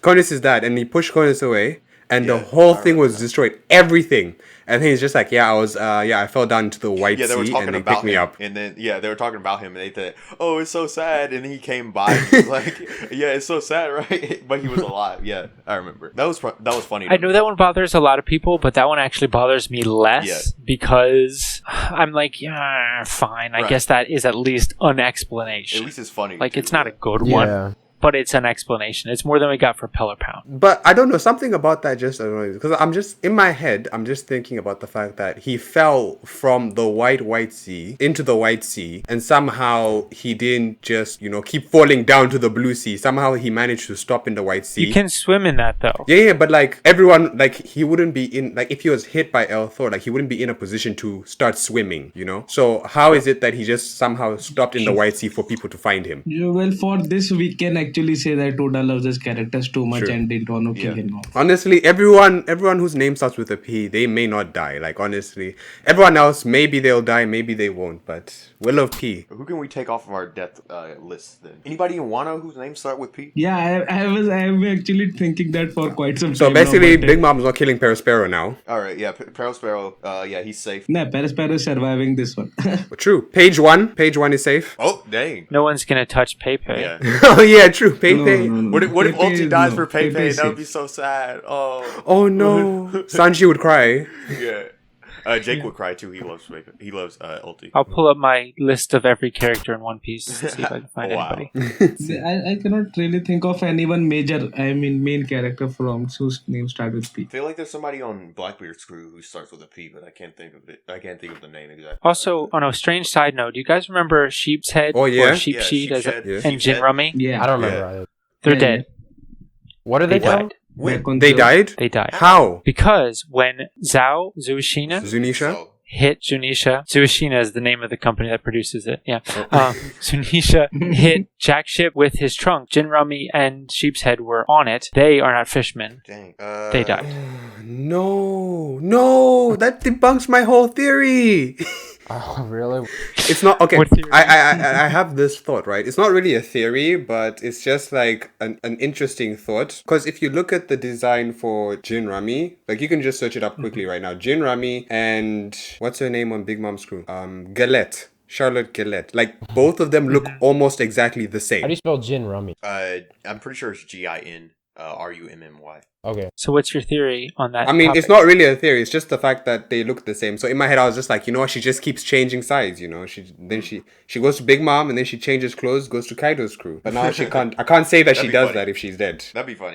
Conus is that, and he pushed Conus away, and the Yeah, whole I thing was remember that. destroyed. Everything. And he's just like, I fell down to the White Yeah, they were Sea, talking and they about picked me him, up. and then they were talking about him, and they said, "Oh, it's so sad." And then he came by, and he was like, "Yeah, it's so sad, right?" But he was alive. Yeah, I remember. That was funny. I know that one bothers a lot of people, but that one actually bothers me less Yeah. because I'm like, yeah, fine. I Right. guess that is at least an At explanation. least it's funny. Like, too, it's not a yeah. good one. Yeah. but it's an explanation. It's more than we got for Pelor Pound. But I don't know, something about that just annoys me. Because I'm just, in my head, I'm just thinking about the fact that he fell from the white sea into the White Sea, and somehow he didn't just, keep falling down to the Blue Sea. Somehow he managed to stop in the White Sea. You can swim in that, though. Yeah, but like everyone, like he wouldn't be in, like if he was hit by El Thor, like he wouldn't be in a position to start swimming, So how is it that he just somehow stopped in the White Sea for people to find him? Yeah, well, for this, we can actually say that Oda loves his characters too much Sure. and didn't want to kill him off. Honestly, everyone whose name starts with a P, they may not die. Like honestly, everyone else, maybe they'll die, maybe they won't. But we love P. Who can we take off of our death list then? Anybody in Wano whose names start with P? Yeah, I was actually thinking that for quite some time. So basically, now, but, Big Mom's not killing Perospero now. All right, yeah, Perospero, yeah, he's safe. Nah, Perospero is surviving this one. But true. Page one is safe. Oh, dang. No one's gonna touch Pepe. Yeah. Oh yeah, true. Pepe. No. What if Pepe Ulti is- dies no, for Pepe? Pepe is That would safe. be so sad. Oh. Oh no, Sanji would cry. Yeah. Jake would cry too. He loves Pepe. He loves Ulti. I'll pull up my list of every character in One Piece and see if I can find Wow. anybody. I cannot really think of anyone major, main character from whose name starts with P. I feel like there's somebody on Blackbeard's crew who starts with a P, but I can't think of it. I can't think of the name exactly. Also, on a strange side note, do you guys remember Sheep's Head Oh, yeah? or Sheep Yeah, Sheet Sheep's as Head. Yeah. and Jin Rummy? Yeah. I don't remember Yeah. either. They're Yeah, dead. What are They they called? died. Back on They the- died? They died. How? Because when Zuishina Zunisha? So, hit Zuishina is the name of the company that produces it. Yeah. Zunisha hit Jack Ship with his trunk. Jin Rummy and Sheep's Head were on it. They are not fishmen. dang. They died. No, that debunks my whole theory. Oh, really? It's not okay. What theory? I have this thought, right? It's not really a theory, but it's just like an interesting thought. Because if you look at the design for Jin Rami, like you can just search it up quickly right now. Jin Rami and what's her name on Big Mom's crew? Galette. Charlotte Galette. Like both of them look almost exactly the How do same. you spell Jin Rummy? I'm pretty sure it's Gin Rummy. Okay. So what's your theory on that? I mean, topic? it's not really a theory. It's just the fact that they look the same. So in my head, I was just like, you know what? She just keeps changing sides. She goes to Big Mom and then she changes clothes, goes to Kaido's crew. But now she can't. I can't say that That'd she be does funny. that if she's dead. That'd be funny.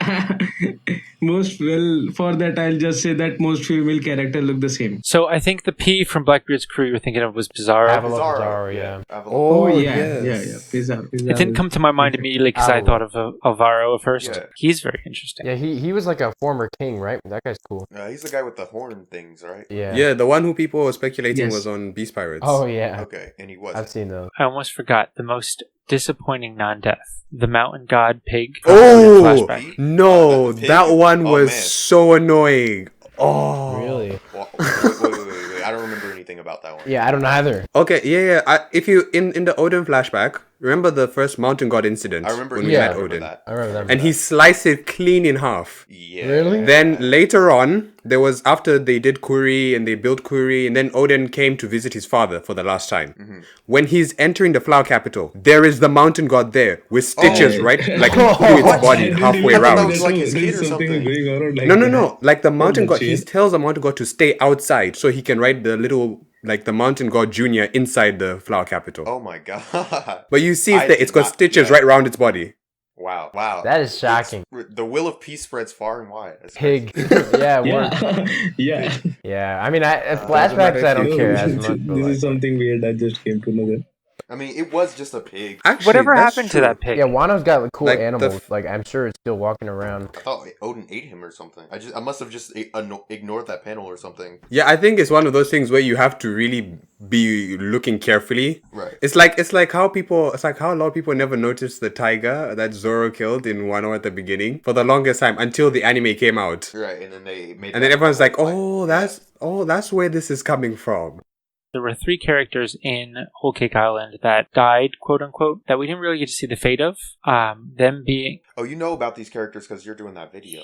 For that, I'll just say that most female characters look the same. So I think the P from Blackbeard's crew you were thinking of was Bizarro. Avalon Bizarro, yeah. Avalon. Oh, yeah. yes. Bizarre. It didn't come to my mind immediately because I Owl. thought of Alvaro at first. Yeah. He's very interesting. Yeah, he was like a former king, right? That guy's cool. He's the guy with the horn things, right? Yeah. Yeah, the one who people were speculating Yes. was on Beast Pirates. Oh, yeah. Okay, and he was. I've seen those. I almost forgot the most disappointing non-death. The mountain god pig. Oh! Flashback. No, The pig? that one Oh, was man. so annoying. Oh. Really? Well, wait. I don't remember anything about that one. Yeah, I don't either. Okay, yeah. If you in the Odin flashback, remember the first mountain god incident? I remember. when we Yeah. met I remember Odin, that. I remember that. and he sliced it clean in half. Yeah. Really? Then later on, there was after they did Kuri and they built Kuri, and then Odin came to visit his father for the last time. Mm-hmm. When he's entering the flower capital, there is the mountain god there with stitches Oh. right, like through its body halfway I thought that around. was like his kid or something something. going around like No. Like the mountain god, he jeez. tells the mountain god to stay outside so he can ride the little, like the mountain god junior inside the flower capital. Oh my god. But you see I that did it's got not- stitches yeah. right around its body. Wow. That is shocking. The will of peace spreads far and wide. That's crazy. Pig. Yeah, word. Yeah. Yeah, I mean, flashbacks I don't care as much. But This like, is something weird. I just came to know that. I mean, it was just a pig. Actually, Whatever that's happened true. to that pig? yeah, Wano's got like, cool Like, the animals. f- Like, I'm sure it's still walking around. I thought Odin ate him or something. I must have just ignored that panel or something. Yeah, I think it's one of those things where you have to really be looking carefully. Right. It's like how a lot of people never noticed the tiger that Zoro killed in Wano at the beginning for the longest time until the anime came out. Right, and then they made. And then everyone's like, that's where this is coming from. There were 3 characters in Whole Cake Island that died, quote unquote, that we didn't really get to see the fate of. Them being... Oh, you know about these characters because you're doing that video.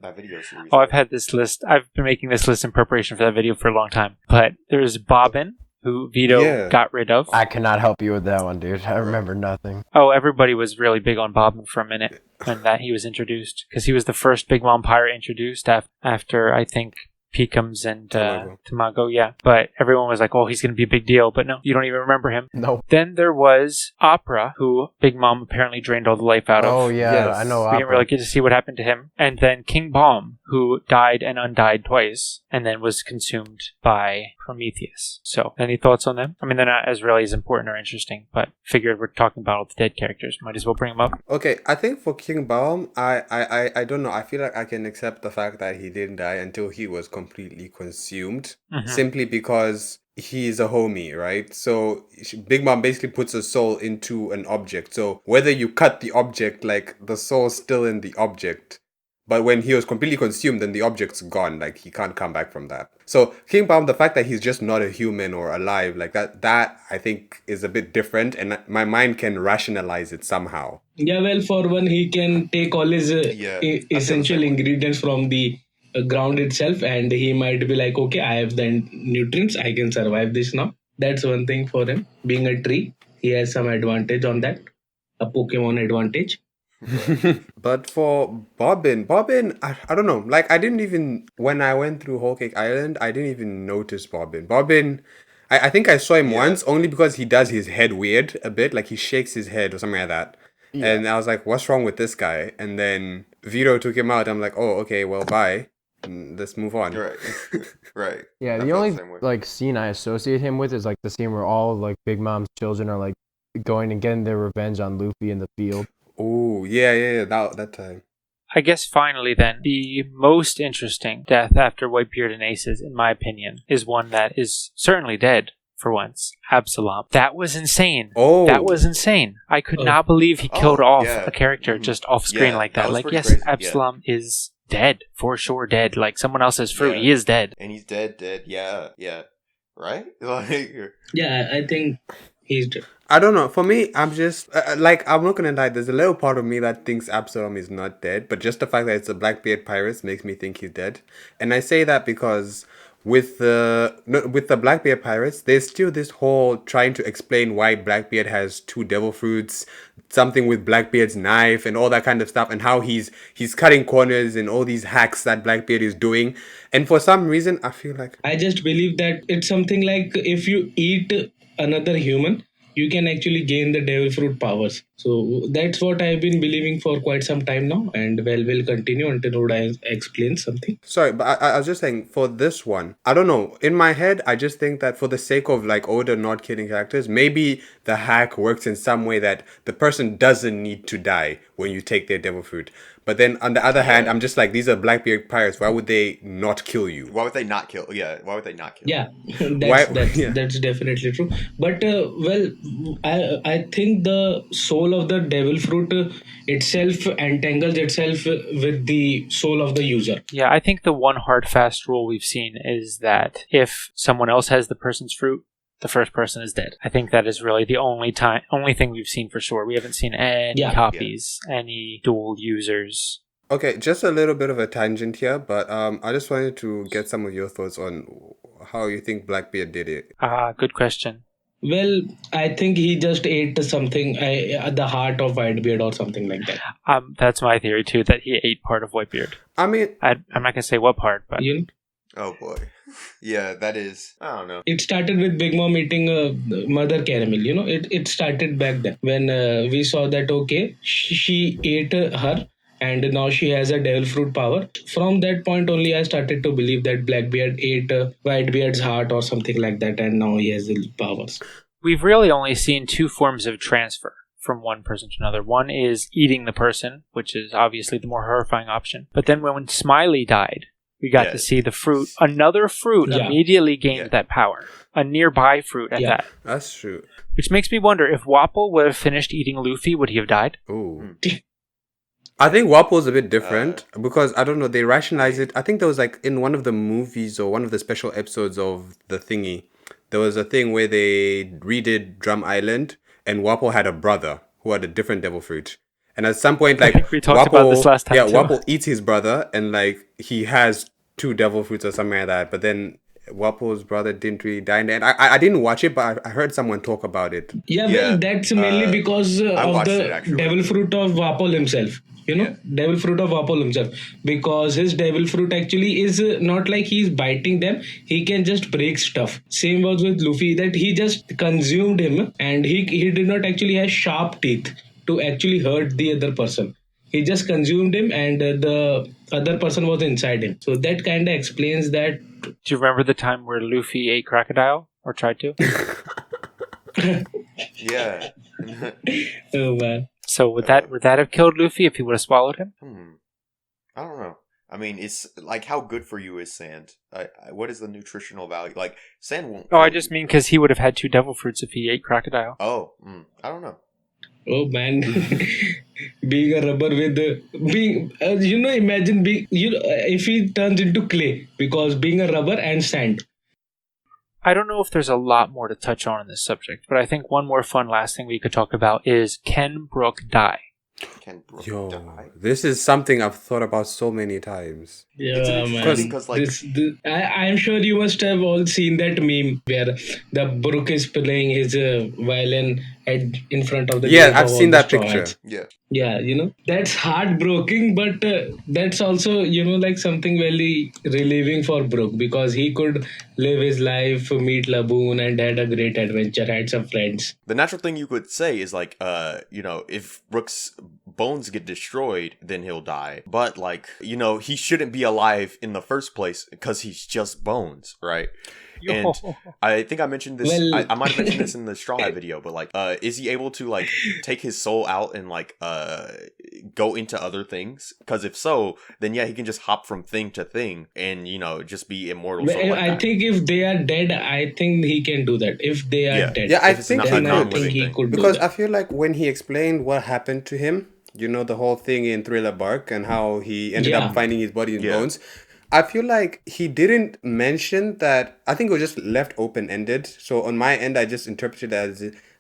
That video series. Oh, I've had this list. I've been making this list in preparation for that video for a long time. But there's Bobbin, who Vito Yeah. got rid of. I cannot help you with that one, dude. I remember nothing. Oh, everybody was really big on Bobbin for a minute when that he was introduced. Because he was the first Big Mom pirate introduced after, I think, Peekums and Tamago. Tamago, yeah. But everyone was like, oh, he's going to be a big deal. But no, you don't even remember him. No. Then there was Opera, who Big Mom apparently drained all the life out of. Oh yeah, Yes. I know. We didn't really get to see what happened to him. And then King Balm, who died and undied twice, and then was consumed by Prometheus. So, any thoughts on them? I mean, they're not as really as important or interesting, but figured we're talking about all the dead characters. Might as well bring them up. Okay, I think for King Baum, I don't know. I feel like I can accept the fact that he didn't die until he was completely consumed, simply because he's a homie, right? So Big Mom basically puts a soul into an object. So whether you cut the object, like the soul's still in the object. But when he was completely consumed, then the object's gone. Like, he can't come back from that. So King Baum, the fact that he's just not a human or alive, like that I think is a bit different. And my mind can rationalize it somehow. Yeah, well, for one, he can take all his Yeah, essential ingredients from the ground itself, and he might be like, okay, I have the nutrients, I can survive this now. That's one thing for him. Being a tree, he has some advantage on that, a Pokemon advantage. But for Bobbin, I don't know. Like, I didn't even, when I went through Whole Cake Island, I didn't even notice Bobbin. I think I saw him once only because he does his head weird a bit. Like, he shakes his head or something like that. Yeah. And I was like, what's wrong with this guy? And then Vito took him out. I'm like, oh, okay, well, bye. Let's move on. Right. Right. Yeah, I the felt only the same way. like scene I associate him with is like the scene where all like Big Mom's children are like going and getting their revenge on Luffy in the field. Oh, yeah, that time. I guess finally then, the most interesting death after Whitebeard and Aces, in my opinion, is one that is certainly dead for once. Absalom. That was insane. Oh. That was insane. I could not believe he killed off a character just off screen like that. that was Like, pretty yes, crazy. Absalom is dead. For sure dead. Like, someone else's fruit. He is dead. And he's dead. Yeah. Right? Like, Yeah, I think he's dead. I don't know. For me, I'm just like, I'm not gonna lie. There's a little part of me that thinks Absalom is not dead, but just the fact that it's a Blackbeard Pirates makes me think he's dead. And I say that because with the Blackbeard Pirates, there's still this whole trying to explain why Blackbeard has 2 devil fruits, something with Blackbeard's knife and all that kind of stuff, and how he's cutting corners and all these hacks that Blackbeard is doing. And for some reason, I feel like I just believe that it's something like if you eat another human, you can actually gain the devil fruit powers. So that's what I've been believing for quite some time now, and we'll continue until Oda explains something. Sorry, but I was just saying, for this one, I don't know. In my head, I just think that for the sake of like Oda not killing characters, maybe the hack works in some way that the person doesn't need to die when you take their devil fruit. But then on the other hand, I'm just like, these are Blackbeard pirates. Why would they not kill you? why would they not kill? Yeah, why would they not kill? Yeah, Why- that's definitely true. But I think the soul of the devil fruit itself entangles itself with the soul of the user. Yeah, I think the one hard fast rule we've seen is that if someone else has the person's fruit, the first person is dead. I think that is really the only thing we've seen for sure. We haven't seen any copies, any dual users. Okay, just a little bit of a tangent here, but I just wanted to get some of your thoughts on how you think Blackbeard did it. Good question. Well, I think he just ate something, the heart of Whitebeard or something like that. That's my theory too, that he ate part of Whitebeard. I mean, I'm not going to say what part, but... You know? Oh boy. Yeah, that is. I don't know. It started with Big Mom eating Mother Caramel. You know, it started back then when we saw that, okay, she ate her and now she has a devil fruit power. From that point only, I started to believe that Blackbeard ate Whitebeard's heart or something like that, and now he has the powers. We've really only seen 2 forms of transfer from one person to another. One is eating the person, which is obviously the more horrifying option. But then when Smiley died, we got to see the fruit. Another fruit immediately gained that power. A nearby fruit at that. That's true. Which makes me wonder, if Wapol would have finished eating Luffy, would he have died? Ooh. I think Wapo's a bit different because, I don't know, they rationalize it. I think there was like in one of the movies or one of the special episodes of the thingy, there was a thing where they redid Drum Island and Wapo had a brother who had a different devil fruit. And at some point, like, I think we talked about this last time, too. Wapo eats his brother and like he has 2 devil fruits or something like that. But then Wapo's brother didn't really die in the end. I didn't watch it, but I heard someone talk about it. Yeah, well, that's mainly because of the devil fruit of Wapol himself. devil fruit of Wapol himself, because his devil fruit actually is not like he's biting them, he can just break stuff. Same was with Luffy, that he just consumed him, and he did not actually have sharp teeth to actually hurt the other person. He just consumed him, and the other person was inside him. So that kind of explains that. Do you remember the time where Luffy ate crocodile or tried to? Yeah. Oh man. So would that have killed Luffy if he would have swallowed him? I don't know. I mean, it's like, how good for you is sand? What is the nutritional value? Like, sand won't. Oh, I just mean because he would have had 2 devil fruits if he ate crocodile. Oh, I don't know. Oh man, being a rubber with imagine being if he turns into clay, because being a rubber and sand. I don't know if there's a lot more to touch on in this subject, but I think one more fun last thing we could talk about is, can Brook die? Can Brook Yo, die? this is something I've thought about so many times. Yeah, man. Because like, I'm sure you must have all seen that meme where the Brook is playing his violin in front of the. Yeah, group I've of seen all the that straw picture. hats. yeah. Yeah, that's heartbreaking, but that's also, like something very relieving for Brook, because he could live his life, meet Laboon, and had a great adventure, had some friends. The natural thing you could say is like, if Brook's bones get destroyed, then he'll die. But like, he shouldn't be alive in the first place because he's just bones, right? And I think I mentioned this. Well, I might have mentioned this in the Straw Hat video, but like, is he able to like take his soul out and like go into other things? Because if so, then yeah, he can just hop from thing to thing and just be immortal. Well, like I that. think if they are dead, I think he can do that. If they are dead, Yeah, I If it's think not- then a I non-living think he thing. could because do I that. feel like when he explained what happened to him, the whole thing in Thriller Bark and how he ended Yeah. up finding his body in Yeah. bones, I feel like he didn't mention that. I think it was just left open-ended. So on my end, I just interpreted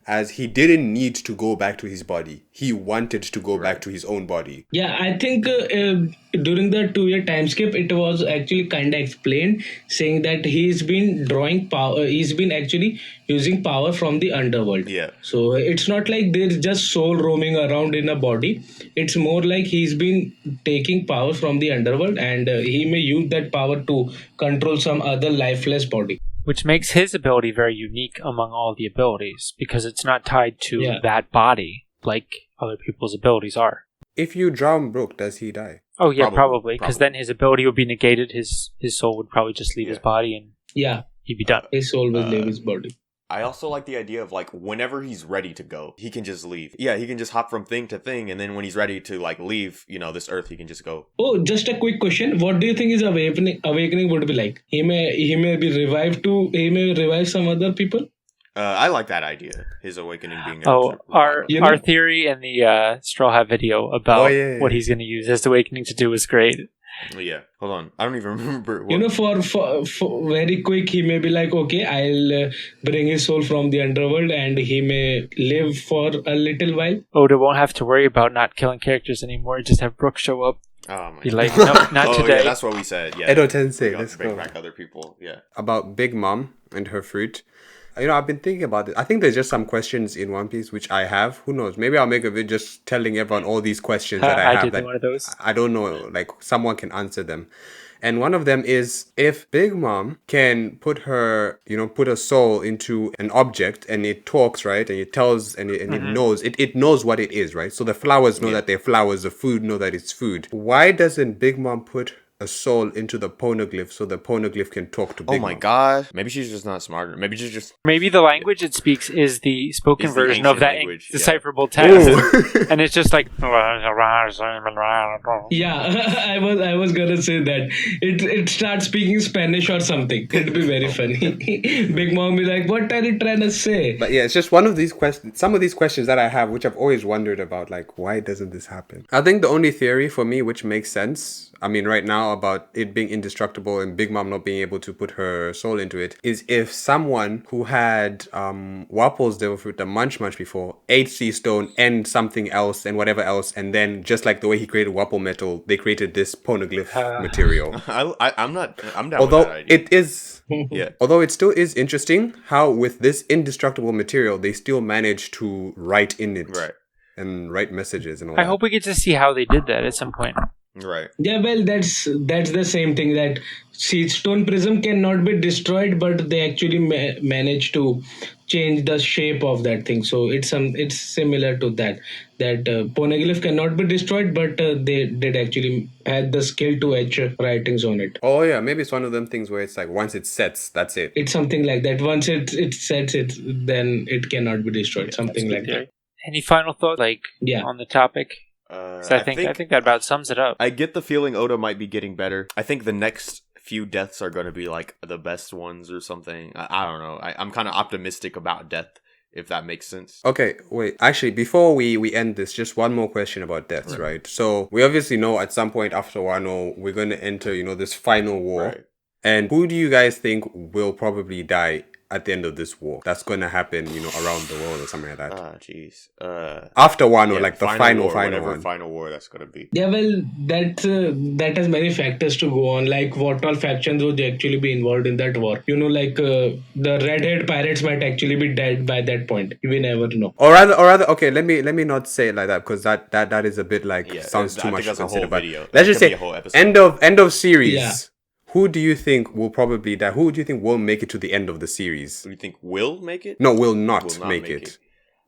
as he didn't need to go back to his body. He wanted to go back to his own body. Yeah, I think during the 2-year time skip, it was actually kind of explained, saying that he's been drawing power. He's been actually using power from the underworld. Yeah. So it's not like there's just soul roaming around in a body. It's more like he's been taking power from the underworld, and he may use that power to control some other lifeless body. Which makes his ability very unique among all the abilities, because it's not tied to Yeah. that body like other people's abilities are. If you drown Brook, does he die? Oh yeah, Probably, probably, because probably. then his ability would be negated. His soul would probably just leave his Yeah. body, and Yeah, he'd be done. his soul will leave his body. I also like the idea of like, whenever he's ready to go, he can just leave. Yeah, he can just hop from thing to thing, and then when he's ready to like leave, this earth, he can just go. Oh, just a quick question. What do you think his awakening would be like? He may be revived to. He may revive some other people. I like that idea. His awakening being. Oh, our You know- our theory in the Straw Hat video about Oh, yeah. what he's going to use his awakening to do is great. Yeah. Hold on. I don't even remember. What... For very quick, he may be like, okay, I'll bring his soul from the underworld, and he may live for a little while. Oda won't have to worry about not killing characters anymore. Just have Brook show up. Oh my Be God. like, no, not Oh today. yeah, that's what we said. Yeah. Edo Tensei, We let's bring go. back other people. Yeah. About Big Mom and her fruit. I've been thinking about it. I think there's just some questions in One Piece which I have. Who knows? Maybe I'll make a video just telling everyone all these questions that I I have. did that one of those. I don't know. Like, someone can answer them. And one of them is, if Big Mom can put her, put a soul into an object and it talks, right? And it tells and it knows, it knows what it is, right? So the flowers know that they're flowers, the food know that it's food. Why doesn't Big Mom put a soul into the poneglyph so the poneglyph can talk to Big Oh my Mom? God. Maybe she's just not smart. Maybe she's just. Maybe the language it speaks is the spoken Is the version of ancient that language, yeah. decipherable text, Ooh. and it's just like. Yeah, I was gonna say that it starts speaking Spanish or something. It'd be very funny. Big Mom be like, "What are you trying to say?" But yeah, it's just one of these questions, some of these questions that I have, which I've always wondered about, like, why doesn't this happen? I think the only theory for me which makes sense, right now about it being indestructible and Big Mom not being able to put her soul into it, is if someone who had Wapol's Devil Fruit, the Munch before, ate Sea Stone and something else and whatever else, and then just like the way he created Wapol Metal, they created this poneglyph material. I'm down with Although that idea. it is... Yeah. Although it still is interesting how with this indestructible material, they still manage to write in it. Right. and write messages and all I that. hope we get to see how they did that at some point. Right. Yeah, well, that's the same thing, that Stone Prism cannot be destroyed, but they actually manage to change the shape of that thing. So it's similar to that. That Poneglyph cannot be destroyed, but they did actually had the skill to etch writings on it. Oh yeah, maybe it's one of them things where it's like once it sets, that's it. It's something like that. Once it sets it, then it cannot be destroyed. Something like that. Any final thoughts, on the topic? So I think that about sums it up. I get the feeling Oda might be getting better. I think the next few deaths are going to be like the best ones or something. I don't know. I'm kind of optimistic about death, if that makes sense. Okay, wait. Actually, before we end this, just one more question about deaths, right? So we obviously know at some point after Wano, we're going to enter, this final war. Right. And who do you guys think will probably die at the end of this war? That's going to happen, around the world or something like that. Jeez. After Wano, Yeah, like the final war, whatever one. final war that's going to be. Yeah, well, that has many factors to go on. Like, what all factions would actually be involved in that war? The red-haired pirates might actually be dead by that point. We never know. Or rather, okay, let me not say it like that, because that is a bit sounds I too think much to that's a consider. whole But video. let's just That could be say a whole episode. end of series. Yeah. Who do you think will probably die? Who do you think will make it to the end of the series? Do you think will make it? No, will not make it.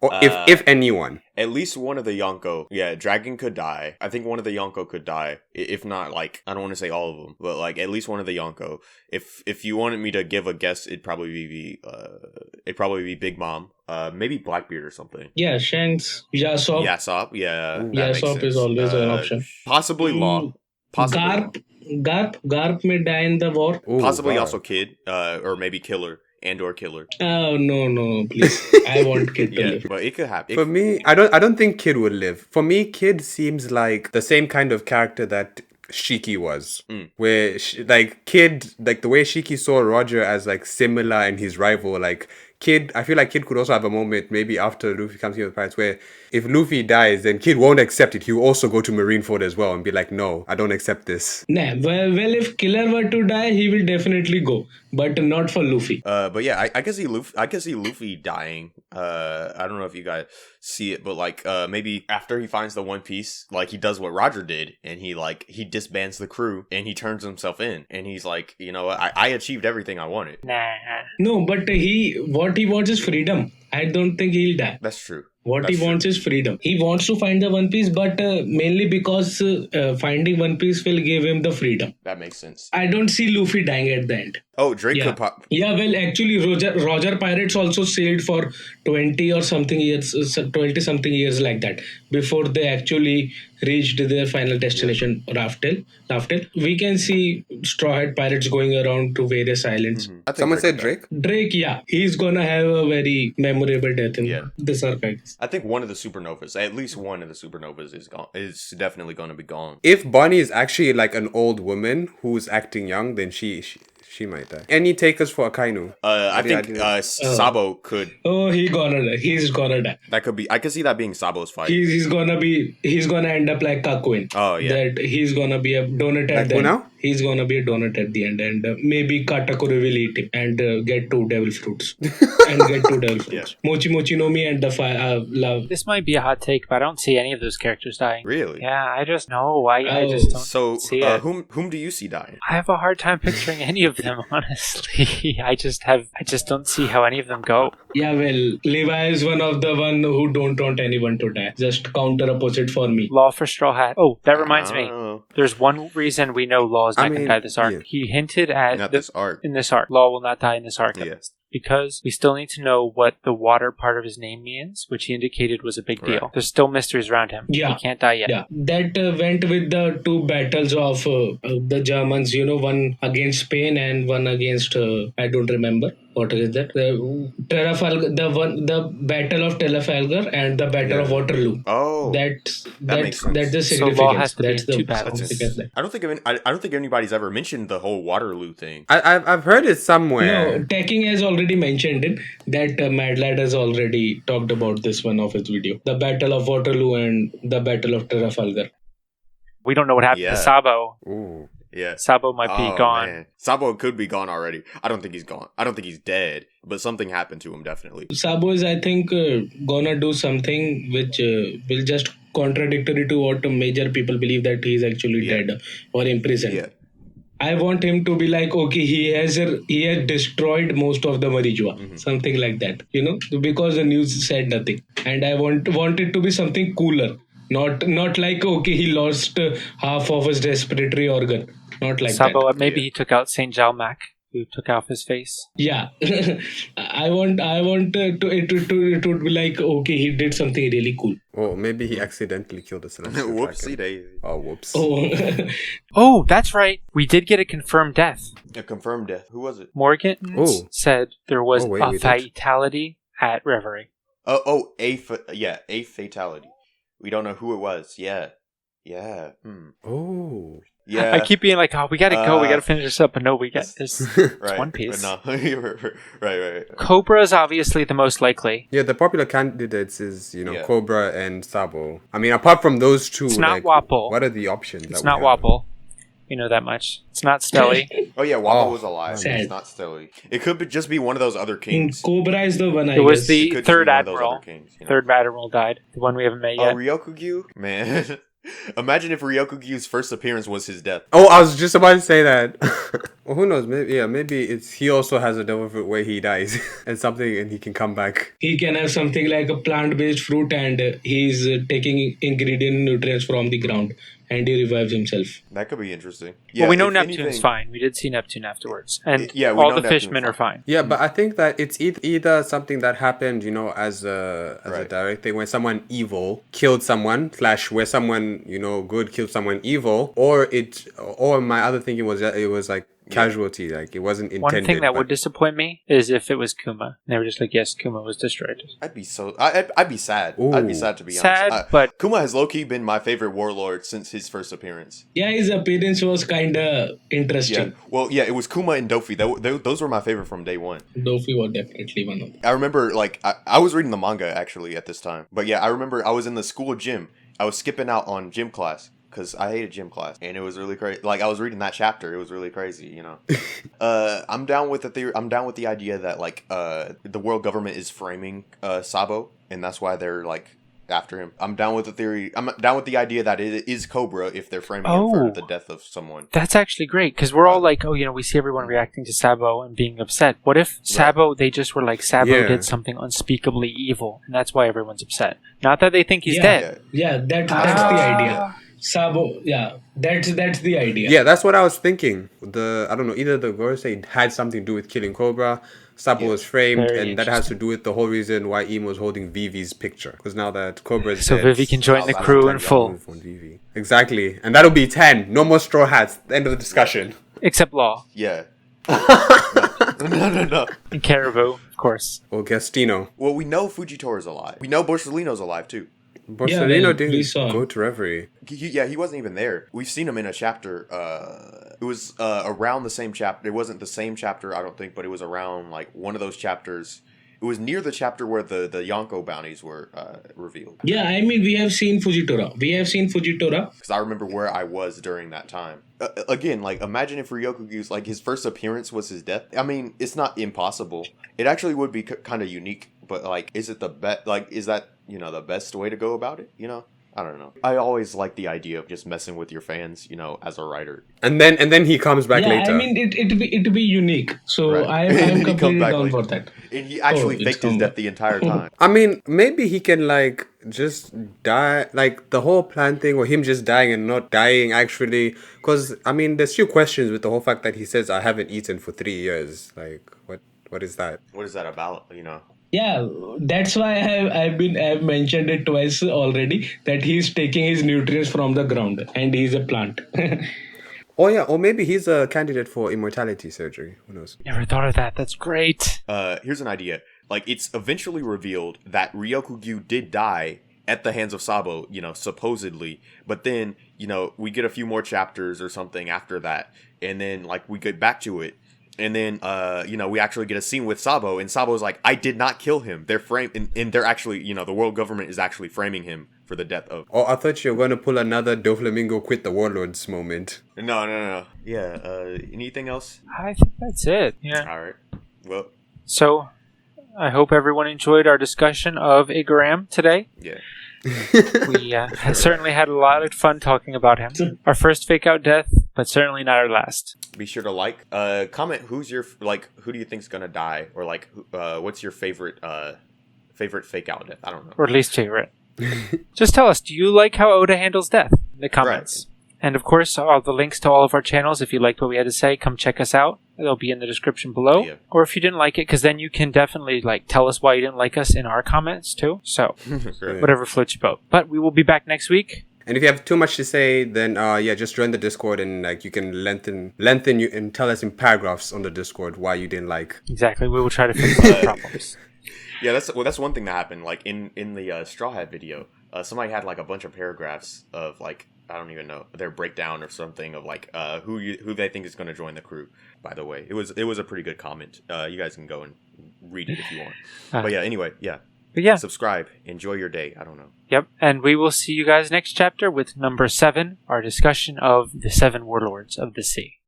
Or if anyone. At least one of the Yonko. Yeah, Dragon could die. I think one of the Yonko could die. If not, I don't want to say all of them, but at least one of the Yonko. If you wanted me to give a guess, it'd probably be Big Mom. Maybe Blackbeard or something. Yeah, Shanks, Yasop. Yasop, yeah. That makes Yasop sense. is always an option. Possibly Law. Possibly Garp may die in the war. Ooh, Possibly wow. also Kid, or maybe Killer or Killer. Oh no, please! I want Kid to Yeah, live. but it could happen. For me, I don't think Kid would live. For me, Kid seems like the same kind of character that Shiki was, where Kid, the way Shiki saw Roger as similar and his rival, Kid, I feel like Kid could also have a moment maybe after Luffy comes here with Pirates where if Luffy dies, then Kid won't accept it. He'll also go to Marineford as well and be like, no, I don't accept this. Nah, well, if Killer were to die, he will definitely go, but not for Luffy. But yeah, I can see Luffy dying. I don't know if you guys see it, but maybe after he finds the One Piece, he does what Roger did, and he disbands the crew and he turns himself in, and he's like, I achieved everything I wanted. Nah. No, but what he wants is freedom. I don't think he'll die. That's true. What That's he wants is freedom. He wants to find the One Piece, but mainly because finding One Piece will give him the freedom. That makes sense. I don't see Luffy dying at the end. Oh, Drake Yeah. could pop. Yeah, well, actually, Roger Pirates also sailed for 20 or something years, 20 something years like that before they actually reached their final destination, Raftel. We can see Straw Hat Pirates going around to various islands. I think Someone said could die. Drake? Drake, yeah, he's gonna have a very memorable death in this arc. I think one of the supernovas, at least one of the supernovas, is gone. Is definitely going to be gone. If Bonnie is actually an old woman who's acting young, then she might die. Any takers for Akainu? I think Sabo could. Oh, he's gonna die. That could be. I could see that being Sabo's fight. He's gonna end up like Kakuin. Oh, yeah. That he's gonna be a donut at Like the who end. now? He's gonna be a donut at the end, and maybe Katakuri will eat him and get 2 devil fruits. Mochi Mochi no Mi and the love. This might be a hot take, but I don't see any of those characters dying. Really? Yeah, I just know. I just don't So, see it. whom do you see dying? I have a hard time picturing any of them, honestly. I just don't see how any of them go. Yeah, well, Levi is one who don't want anyone to die. Just counter opposite for me. Law for Straw Hat. Oh, that reminds me. Oh, There's one reason we know Law is not going to die this arc. yeah. He hinted at not this arc. in this arc. Law will not die in this arc. at Yeah. least. Because we still need to know what the water part of his name means, which he indicated was a big deal. Right. There's still mysteries around him. Yeah. He can't die yet. Yeah, that went with the 2 battles of the Germans. One against Spain and one against I don't remember what is that. The Battle of Trafalgar and the Battle of Waterloo. Oh, That's makes sense. that's the So Law significance. has to be That's in the 2 battles. significance. I don't think anybody's ever mentioned the whole Waterloo thing. I've heard it somewhere. No, Taking has already mentioned it. That Mad Lad has already talked about this one of his video. The Battle of Waterloo and the Battle of Trafalgar. We don't know what happened Yeah. to Sabo. Ooh. Yeah. Sabo might be gone. Man. Sabo could be gone already. I don't think he's gone. I don't think he's dead, but something happened to him definitely. Sabo is, I think, gonna do something which will just contradictory to what major people believe that he is actually dead or imprisoned. Yeah. I want him to be like, okay, he has destroyed most of the marijuana, something like that, because the news said nothing, and I want it to be something cooler, not like, okay, he lost half of his respiratory organ, not like Sabo, that. maybe he took out Saint Jalmac, who took off his face. Yeah, I want it would be like, okay, he did something really cool. Or maybe he accidentally killed a celestial Whoopsie dragon. daisy. Oh, whoops. Oh, Oh, that's right. We did get a confirmed death. A confirmed death. Who was it? Morgan Oh. said there was Oh, wait, a we did. fatality at Reverie. A fatality. We don't know who it was. Yeah. Oh. Yeah. I keep being like, oh, we gotta go. We gotta finish this up. But no, we got this. It's right. One Piece. But no. right. Cobra is obviously the most likely. Yeah, the popular candidates is, Yeah. Cobra and Sabo. I mean, apart from those two, It's not Wapol. what are the options? It's that not we have? Wapol. You know that much. It's not Stelly. Oh yeah, Wapol Oh, was alive. sad. It's not Stelly. It could just be one of those other kings. Cobra is the one I It was guess. the It could just third be one of those admiral. other kings, Third admiral died. The one we haven't met yet. Ryokugyu? Man. Imagine if Ryokugyu's first appearance was his death. Oh, I was just about to say that. Well, who knows? Maybe it's he also has a devil fruit where he dies and he can come back. He can have something like a plant-based fruit, and he's taking ingredient nutrients from the ground, and he revives himself. That could be interesting. Well, we know if Neptune's anything- fine. We did see Neptune afterwards. And Yeah, we all know the Neptune's fishmen are fine. Yeah, but I think that it's either something that happened, as a Right. direct thing, when someone evil killed someone, / where someone, good killed someone evil, or my other thinking was that it was like casualty, like it wasn't intended. One thing that but- would disappoint me is if it was Kuma. And they were just like, yes, Kuma was destroyed. I'd be sad. I'd be Ooh. sad to be Sad, honest. but- Kuma has low-key been my favorite warlord since his first appearance. Yeah, his appearance was kind of Yeah. interesting. Well, yeah, it was Kuma and Dofi. Those were my favorite from day one. Dofi was definitely one of them. I remember, I was reading the manga, actually, at this time. But yeah, I remember I was in the school gym. I was skipping out on gym class. Because I hated gym class. And it was really crazy. I was reading that chapter. It was really crazy, I'm down with the theory. I'm down with the idea that, the world government is framing Sabo. And that's why they're, after him. I'm down with the theory. I'm down with the idea that it is Cobra if they're framing him for the death of someone. That's actually great because we're all like, we see everyone reacting to Sabo and being upset. What if Sabo, they just were like, Sabo Yeah. did something unspeakably evil and that's why everyone's upset? Not that they think he's Yeah. dead. Yeah, that's the idea. Sabo, yeah, that's the idea. Yeah, that's what I was thinking. I don't know, either the Gorosei had something to do with killing Cobra, Sabo was framed, Very and that has to do with the whole reason why Emo was holding Vivi's picture. Because now that Cobra is So dead, Vivi can join the I'll crew have in to full. move on Vivi. Exactly. And that'll be 10. No more straw hats. End of the discussion. Except Law Yeah. No. and Caribou, of course. Or Gastino. Well, we know Fujitori's alive. We know Borsellino's alive, too. Borsellino well, we didn't saw. go to Reverie. He wasn't even there. We've seen him in a chapter. It was around the same chapter. It wasn't the same chapter, I don't think, but it was around one of those chapters. It was near the chapter where the Yonko bounties were revealed. Yeah, I mean, we have seen Fujitora. Because I remember where I was during that time. Again, imagine if Ryokugyu's, his first appearance was his death. I mean, it's not impossible. It actually would be kind of unique. But, is it the best? Is that, the best way to go about it? I don't know. I always like the idea of just messing with your fans, as a writer. And then he comes back Yeah, later. I mean, it'd be unique. So Right. I'm He comes completely back down later. for that. And he actually it's faked his come death back. the entire time. I mean, maybe he can just die, the whole plan thing, or him just dying and not dying actually. Because I mean, there's few questions with the whole fact that he says I haven't eaten for 3 years. What is that? What is that about, Yeah, that's why I've mentioned it twice already that he's taking his nutrients from the ground and he's a plant. Oh yeah, or maybe he's a candidate for immortality surgery. Who knows? Never thought of that. That's great. Here's an idea. It's eventually revealed that Ryokugyu did die at the hands of Sabo, supposedly. But then, we get a few more chapters or something after that. And then, we get back to it. And then, we actually get a scene with Sabo. And Sabo's like, I did not kill him. They're framed. And they're actually, the world government is actually framing him for the death of. Oh, I thought you were going to pull another Doflamingo quit the Warlords moment. No. Yeah. Anything else? I think that's it. Yeah. All right. Well. So, I hope everyone enjoyed our discussion of Igaram today. Yeah. We certainly had a lot of fun talking about him. Our first fake out death, but certainly not our last. Be sure to comment who do you think's gonna die, or what's your favorite fake out death? I don't know. Or least favorite. Just tell us, do you like how Oda handles death? In the comments. Right. And of course, all the links to all of our channels, if you liked what we had to say, come check us out. They'll be in the description below. Yeah. Or if you didn't like it, because then you can definitely tell us why you didn't like us in our comments too. So, whatever floats your boat. But we will be back next week. And if you have too much to say, then just join the Discord and you can lengthen you and tell us in paragraphs on the Discord why you didn't like. Exactly. We will try to fix those problems. Yeah, that's one thing that happened. In the Straw Hat video, somebody had a bunch of paragraphs of I don't even know, their breakdown or something of who they think is going to join the crew. By the way, it was a pretty good comment. You guys can go and read it if you want. But yeah, anyway, yeah. But yeah, subscribe. Enjoy your day. I don't know. Yep, and we will see you guys next chapter with number 7, our discussion of the 7 warlords of the sea.